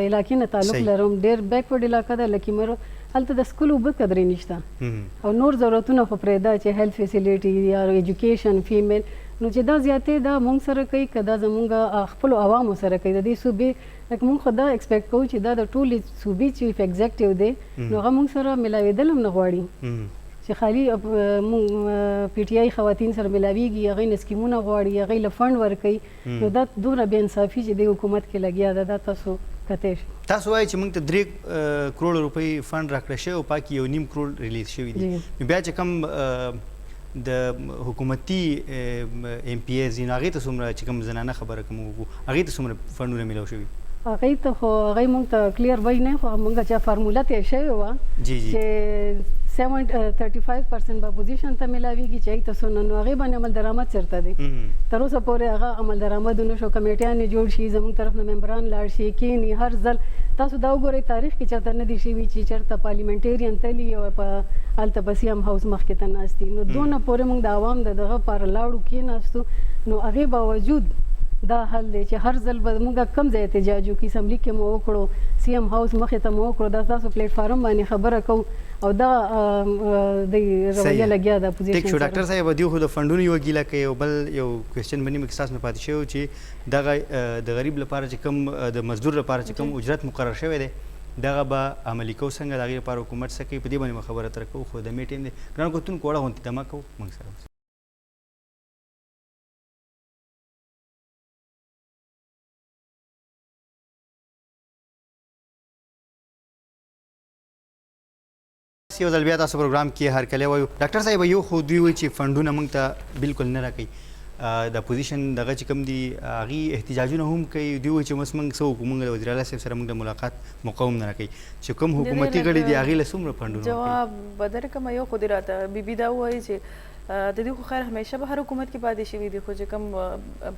علاقې نه تعلق لرم ډېر بیکورډ علاقه ده لکه مرو هلته د سکول اوبه قدرې نشته او نور ضرورتونه خو پرېږده چې هیلث فیسیلیټي یا ایجوکیشن فیمیل نو چې دا زیاتې دا مونږ سره کوي که دا زمونږ خپلو عوامو سره کوي د دې صوبې لکه مونږ خو دا ایکسپیکټ کوو چې دا د ټولې صوبې چیف ایگزیکټیو دی نو هغه مونږ سره ملاوېدل هم نه غواړي چې خالي پی ټی آی خواتین سره ملاویږي هغه نسکیمونه غواړي هغه له فند ورکوي نو دا دومره بې انصافي چې د حکومت کې لګیا ده دا تاسو کتی شي تاسو وایي چې موږ ته 3 کروڑ روپۍ فند راکړی شوی او پاکې 1.5 کروڑ ریلیز شوي دي بیا چې کوم د حکومتي ام پی ایز دي نو هغې ته څومره چې کوم زنانه خبره کوم وکړو هغې ته څومره فنډونه میلاو شوي هغې ته خو هغې موږ ته کلیر وایي نه خو موږ چې فارموله تېر شوې وه چې 35% به اپوزیشن ته ملاویږي چې هغې ته څونه نو هغې باندې عمل درآمد چېرته دی تر اوسه پورې هغه عمل درآمد ونه شو کمیټیانې جوړ شي زموږ طرف نه ممبران لاړ شي کښېني هر ځل تاسو دا وګورئ تاریخ کې چېرته نه دي شوي چې چېرته پارلیمنټیرین تلي او په هلته به سی ام هاوس مخکې ته ناست دي نو دونه پورې موږ د عوام د دغه پاره لاړو کېناستو نو هغې باوجود دا حل دی چې هر ځل به موږ کم ځای احتجاج وکړو اسمبلي کې مو وکړو سی ام هاوس مخې ته مو وکړو دا تاسو پلیټ فارم باندې خبره کوو او دا د رویه لګیا د اپوزیشن ټیک شو ډاکټر صاحب دیو خو د فنډونو یو ګیله کوي او بل یو کوېسچن باندې مې احساس نه پاتې شوی چې دغه د غریب لپاره چې کوم د مزدور لپاره چې کوم اجرت مقرر شوی دی دغه به عملي کوو څنګه د هغې لپاره حکومت څه کوي په دې باندې خبره تر کوو خو د مې ټیم دی ګرانو کتونکو وړه غونډې دمه کوو موږ سره یو ځل بیا تاسو پروګرام کې هرکلی وایو ډاکټر صاحب یو خو دوی وایي چې فنډونه موږ ته بالکل نه راکوي د اپوزیشن دغه چې کوم دي هغې احتجاجونه هم کوي دوی وایي چې اوس موږ څه وکړو موږ د وزیر اعلی صاحب سره موږ د ملاقات موقع هم نه راکوي چې کوم حکومتي غړي دي هغې له څومره فنډونه جواب به درکړم یو خو دې راته بیبي دا ووایي چې د دې خو خیر همیشه به هر حکومت کې پاتې شوي دي خو چې کوم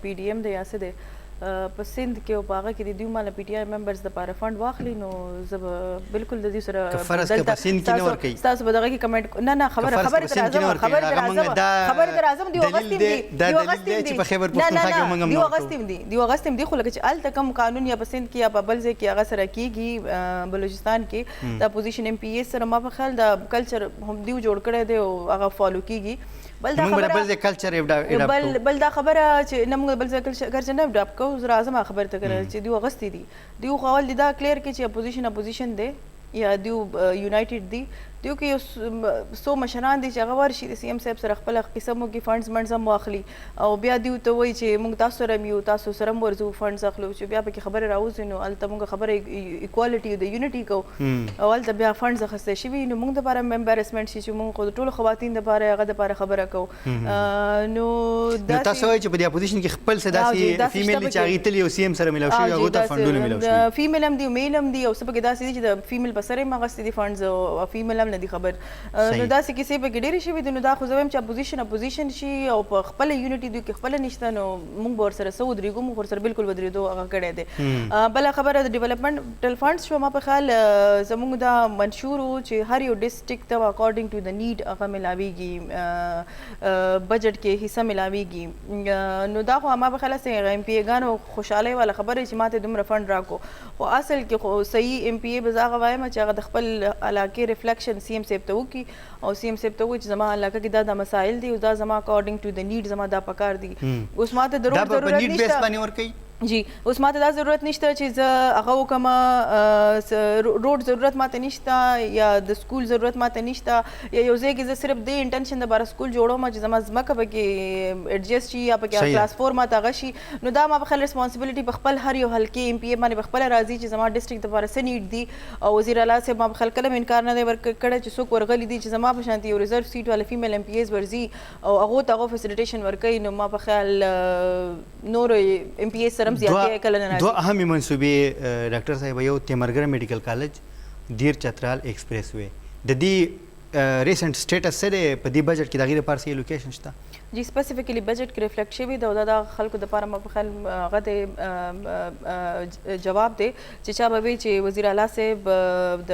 پی ډي ایم دی یا څه دی په سند کې او په هغه کې د دوی ماله پی ټی آی ممبرز دپاره فنډ واخلي نو زه به بالکل د دوی سره ستاسو به دغه کې کمنټ نه خبرې ته راځم دوی اغستې دي خو لکه چې هلته کوم قانون یا په سند کې یا په بل ځای کې هغه سره کېږي بلوچستان کې د اپوزیشن ام پی ایس سره ما په خیال د کلچر هم دوی جوړ کړی دی او هغه فالو کېږي بل دا خبره چې نه موږ بل ځای کلچر نه اډاپټ وزیر اعظم خبر ته کړه چې دیو غستی دي دیو خپل دا کلیر کې چې اپوزیشن دی یا دیو یونایټډ دي دیو کې یو سو مشران دي چې هغه ورشي د سی ایم صاحب سره خپل قسمو کې فنډز منځم واخلي او بیا دیو ته وایي چې موږ تاسو سره یو تاسو سره ورزو فنډز اخلو چې بیا پکې خبره راوځي نو الته موږ خبره ایکوالټي د یونټي کو او الته بیا فنډز اخسته شي نو موږ د لپاره امبارسمنت شي چې موږ ټول خواتین د لپاره هغه د لپاره خبره کو نو تاسو وایي چې په دې اپوزیشن کې خپل صداسي فیمیل چې هغه تل یو سی ایم سره ملاو شي هغه ته فنډونه ملاو شي فیمیل هم دی میل هم دی او سبا کې داسې چې د فیمیل په سره مغستې دي فنډز او فیمیل هم نه دي خبر نو داسې کیسې په کې ډېرې شوي دي نو دا خو زه وایم چې اپوزیشن شي او په خپله یونټي دوی کې خپله نشته نو موږ به ورسره څه ودرېږو موږ ورسره بلکل ودرېدو هغه کړی دی بله خبره د ډیولپمنټل فنډز شو ما په خیال زموږ دا منشور و چې هر یو ډسټرکټ ته اکارډنګ ټو د نیډ هغه ملاویږي بجټ کې حصه ملاویږي نو دا خو ما په خیال ایم پی ګانو خوشحالۍ والا خبره چې ماته دومره فنډ راکو خو اصل کې خو صحیح ایم پی به زه هغه وایم چې هغه د خپل علاقې ریفلیکشن سی ایم صاحب ته وکړي او سی ایم صاحب ته وایي چې زما علاقه کې دا مسایل دي او دا زما اکارډنګ ټو د نیډ زما دا پکار دي اوس ماته د روډ ضرورت نشته جی اوس ماته دا ضرورت نشته چې زه هغه وکم روډ ضرورت ماته نشته یا د سکول ضرورت ماته نشته یا یو ځای کې زه صرف د انټنشن د باره سکول جوړوم چې زما ځمکه پکې ایډجسټ شي یا پکې کلاس 4 ماته هغه شي نو دا ما په خپل ریسپانسبلټي په خپل هر یو حلقې ایم پی ای باندې په خپله راځي چې زما ډسټرکټ دپاره څه نیډ دي او وزیر اعلی صاحب ما په خپل کله م انکار نه دی ورکړی چې څوک ورغلي دي چې زما په شانتي یو ریزرو سیټ والا فیمیل ایم پی ایز ورځي او هغو ته هغه فیسیلیټیشن ورکوي نو ما په خیال نورو ایم پی ایز سره هم زیاتې کله دو اهمې منصوبې ډاکټر صاحب یو تیمرګر میډیکل کالج دیر چترال ایکسپریس وے د دې ریسنټ سټیټس څه دی په دې بجټ کې د هغې لپاره څه لوکیشن شته جی سپیسیفیکلی بجټ کې ریفلیکټ شوي ده او دا د خلکو دپاره ما په خیال هغه د جواب دی چې چا به وایي چې وزیر اعلی صاحب د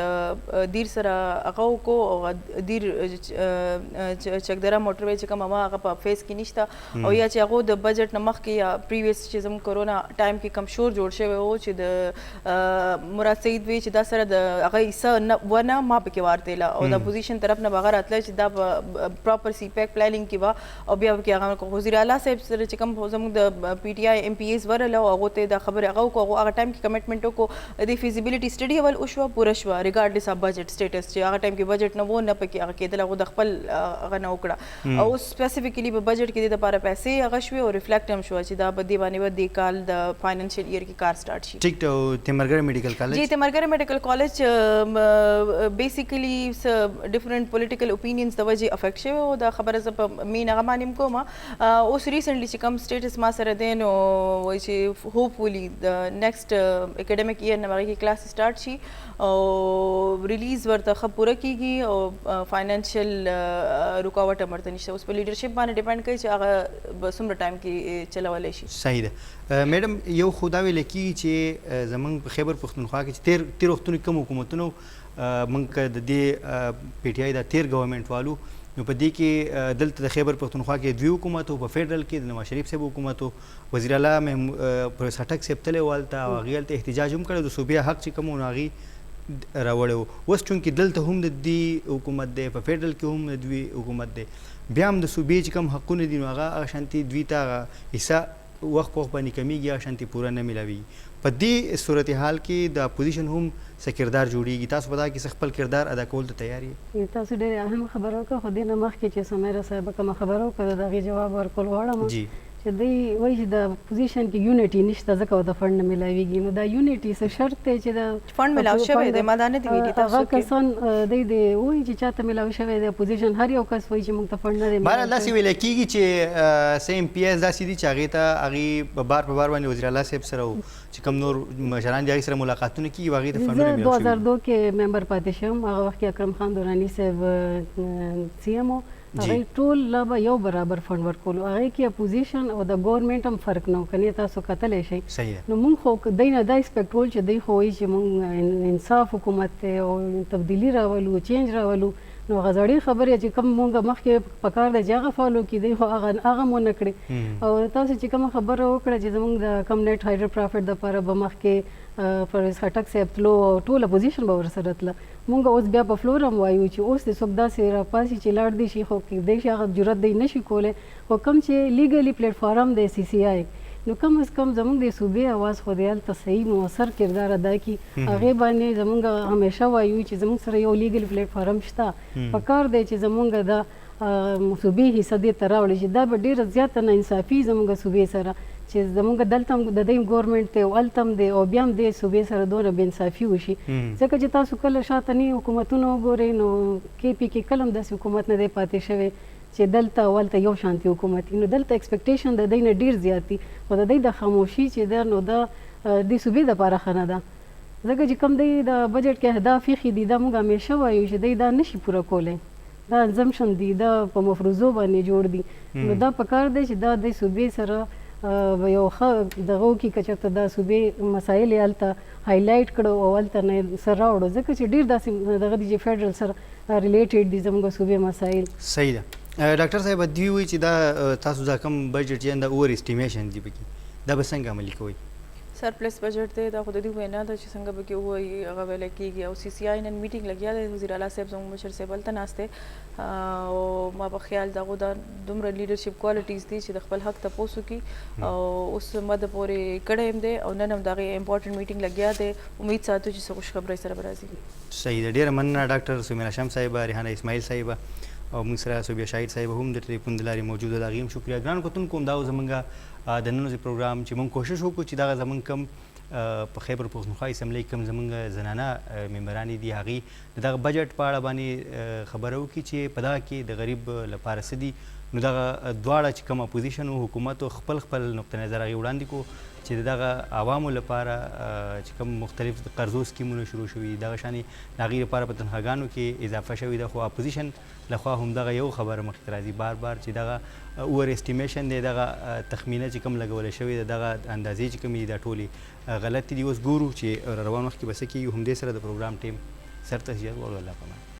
دیر سره هغه وکړو او دیر چکدره موټر وی چې کوم هغه په فیس کې نشته او یا چې هغو د بجټ نه مخکې یا پریویس چې زموږ کرونا ټایم کې کم شور جوړ شوی و چې د مراد سعید وی چې دا سره د هغه حصه ونه ما پکې وارتېله او د اپوزیشن طرف نه به هغه راتله چې دا په پراپر سی پیک پلانینګ کې وه او بیا کې هغه وزیر اعلی صاحب سره چې کوم زموږ د پی ټی آی ایم پی ایز ورله او هغو ته دا خبرې هغه وکړو هغه ټایم کې کمیټمنټ وکړو د فیزیبیلیټي سټډي اول وشوه پوره شوه ریګارډلیس آف بجټ سټیټس چې هغه ټایم کې بجټ نه و نه پکې هغه کېدل هغو د خپل هغه نه وکړه او سپیسیفیکلی په بجټ کې د دپاره پیسې هغه شوې او ریفلیکټ هم شوه چې دا به دې باندې به دې کال د فاینانشل ایئر کې کار سټارټ شي ټیک تیمرګر میډیکل کالج جی تیمرګر میډیکل کالج بیسیکلی ډفرنٹ پولیټیکل اوپینینز د وجې افیکټ شوی او دا خبره زه په مین هغه باندې کوم اوس ریسنټلی چې کوم سټیټس ما سره دی نو وایي چې هوپفولي د نیکسټ اکیډمیک ایئر نه هغې کې کلاس سټارټ شي او ریلیز ورته ښه پوره کیږي او فاینانشل رکاوټ هم ورته نشته اوس په لیډرشپ باندې ډیپینډ کوي چې هغه به څومره ټایم کې چلولی شي صحیح ده میډم یو خو دا ویل کېږي چې زموږ په خیبر پښتونخوا کې چې تیر وختونو کوم حکومتونو موږ د دې پی ټی آی دا تیر ګورنمنټ والو نو په دې کې دلته د خیبر پښتونخوا کې دوی حکومت و په فیډرل کې د نواز شریف صاحب حکومت و وزیر اعلی پروفیسر خټک صاحب تللی و هلته او هغې هلته احتجاج هم کړی د صوبې حق چې کوم و نو هغې راوړی و اوس چونکې دلته هم د دوی حکومت دی په فیډرل کې هم د دوی حکومت دی بیا هم د صوبې چې کوم حقونه دي نو هغه شانتي دوی ته هغه حصه وخت په وخت باندې کمیږي هغه شانتي پوره نه میلاویږي په دې صورتحال کې د اپوزیشن هم څه کردار جوړیږي تاسو په دا کې خپل کردار ادا کول ته تیار یې تاسو ډېرې اهم خبره وکړه خو دې نه مخکې چې سمیرا صاحبه کومه خبره وکړه د هغې جواب ورکول غواړم جی چې دوی وایي چې د اپوزیشن کې یونټي نشته ځکه ورته فنډ نه میلاویږي نو دا یونټي څه شرط دی چې د فنډ میلاو شوی دی ما دا نه دي ویلي تاسو هغه کسان دوی وایي چې چاته میلاو شوی دی اپوزیشن هر یو کس وایي چې موږ ته فنډ نه دی بهرحال داسې ویل کېږي چې څه ایم پی ایز داسې دي چې هغې ته هغې په بار باندې وزیر اعلی صاحب سره چې کوم نور مشران دي هغې سره ملاقاتونه کېږي هغې ته فنډونه میلاو شوي 2002 کې ممبر پاتې شوم هغه وخت کې اکرم خان دراني صاحب سی ایم و هغې ټول له به یو برابر فنډ ورکولو هغې کې اپوزیشن او د ګورنمنټ هم فرق نه و کنې تاسو کتلی شئ نو موږ خو دوی نه دا ایکسپیکټ کول چې دوی خو وایي چې موږ انصاف حکومت دی او تبدیلي راولو چینج راولو نو هغه زړې خبرې چې کوم مونږ مخکې پکار دی چې هغه فالو کړي دی خو هغه مو نه کړې او تاسو چې کومه خبره وکړه چې زموږ د کم نیټ هایډر پرافټ دپاره به مخکې پرویز خټک صاحب تلو ټول اپوزیشن به ورسره تله مونږ اوس بیا په فلور هم وایو چې اوس د څوک داسې راپاسي چې لاړ دی شي خو کېدی شي هغه جرأت دی نشي کولی خو کوم چې لیګلي پلیټفارم دی سی سی آی نو کم از کم زموږ د صوبې اواز خو د هلته صحیح مؤثر کردار ادا کړي هغې باندې زموږ همیشه وایو چې زموږ سره یو لیګل پلیټفارم شته پکار دی چې زموږ د صوبې حصه دې ته راوړي چې دا به ډېره زیاته ناانصافي زموږ صوبې سره چې زموږ دلته هم د دې ګورنمنټ دی او هلته هم دی او بیا هم د صوبې سره دونه بې انصافي وشي ځکه چې تاسو کله شاته نه حکومتونه وګورئ نو KP کله هم داسې حکومت نه دی پاتې شوی چې دلته او هلته یو شانتي حکومت وي نو دلته ایکسپیکټیشن د دوی نه ډېر زیات دي خو د دوی د خاموشي چې ده نو دا د صوبې دپاره ښه نه ده ځکه چې کوم دی د بجټ کې اهداف ایښي دي دا موږ همیشه وایو چې دی دا نشي پوره کولی دا انزمشن دي دا په مفروضو باندې جوړ دي نو دا پکار دی چې دا د صوبې سره یو ښه دغه وکړي که چېرته دا صوبې مسایل یې هلته هایلایټ کړو او هلته نه سر راوړو ځکه چې ډېر داسې دغه دي چې فیډرل سره ریلیټډ دي زموږ صوبې مسایل صحیح ده ډاکټر صاحب دوی وایي چې دا تاسو دا کم بجټ چې دا اوور اسټیمیشن دي پکې دا به څنګه عملي کوئ سرپلس بجټ دی دا خو د دوی وینا ده چې څنګه به کې ووایي هغه ویلی کېږي او CCI نن میټینګ لګیا دی وزیر اعلی صاحب زموږ مشر صاحب هلته ناست دی او ما په خیال دغو دا دومره لیډرشپ کوالټیز دي چې د خپل حق تپوس وکړي او اوس مده پورې کړی هم دی او نن هم د هغې امپورټنټ میټینګ لګیا دی امید ساتو چې څه خوشخبرۍ سره به راځي صحیح ده ډېره مننه ډاکټر سمیرا شم صاحبه ریحانه اسماعیل صاحبه او موږ سره صوبیا شاهد صاحب هم د ټلیفون د لارې موجود د هغې هم شکریه ګرانو کتونکو همدا و زموږ د نن پروګرام چې موږ کوشش وکړو چې دغه زموږ کم په خیبر پښتونخوا اسمبلی کوم زموږ زنانه ممبرانې دي هغې د دغه بجټ په اړه باندې خبره وکړي چې په دغه کې د غریب لپاره څه دي نو دغه دواړه چې کوم اپوزیشن او حکومت خپل نقطه نظر هغې وړاندې کړو چې دغه عوامو لپاره چې کوم مختلف قرضو سکیمونه شروع شوي دي دغه شانې د هغې لپاره په تنخواګانو کې اضافه شوې ده خو اپوزیشن لخوا همدغه یو خبره مخکې ته راځي بار چې دغه اوور اسټیمیشن دی دغه تخمینه چې کوم لګولی شوې ده دغه اندازې چې کومې دي دا ټولې غلطې دي اوس ګورو چې روان وخت کې به څه کېږي همدې سره د پروګرام ټیم سر ته زیات الله پامان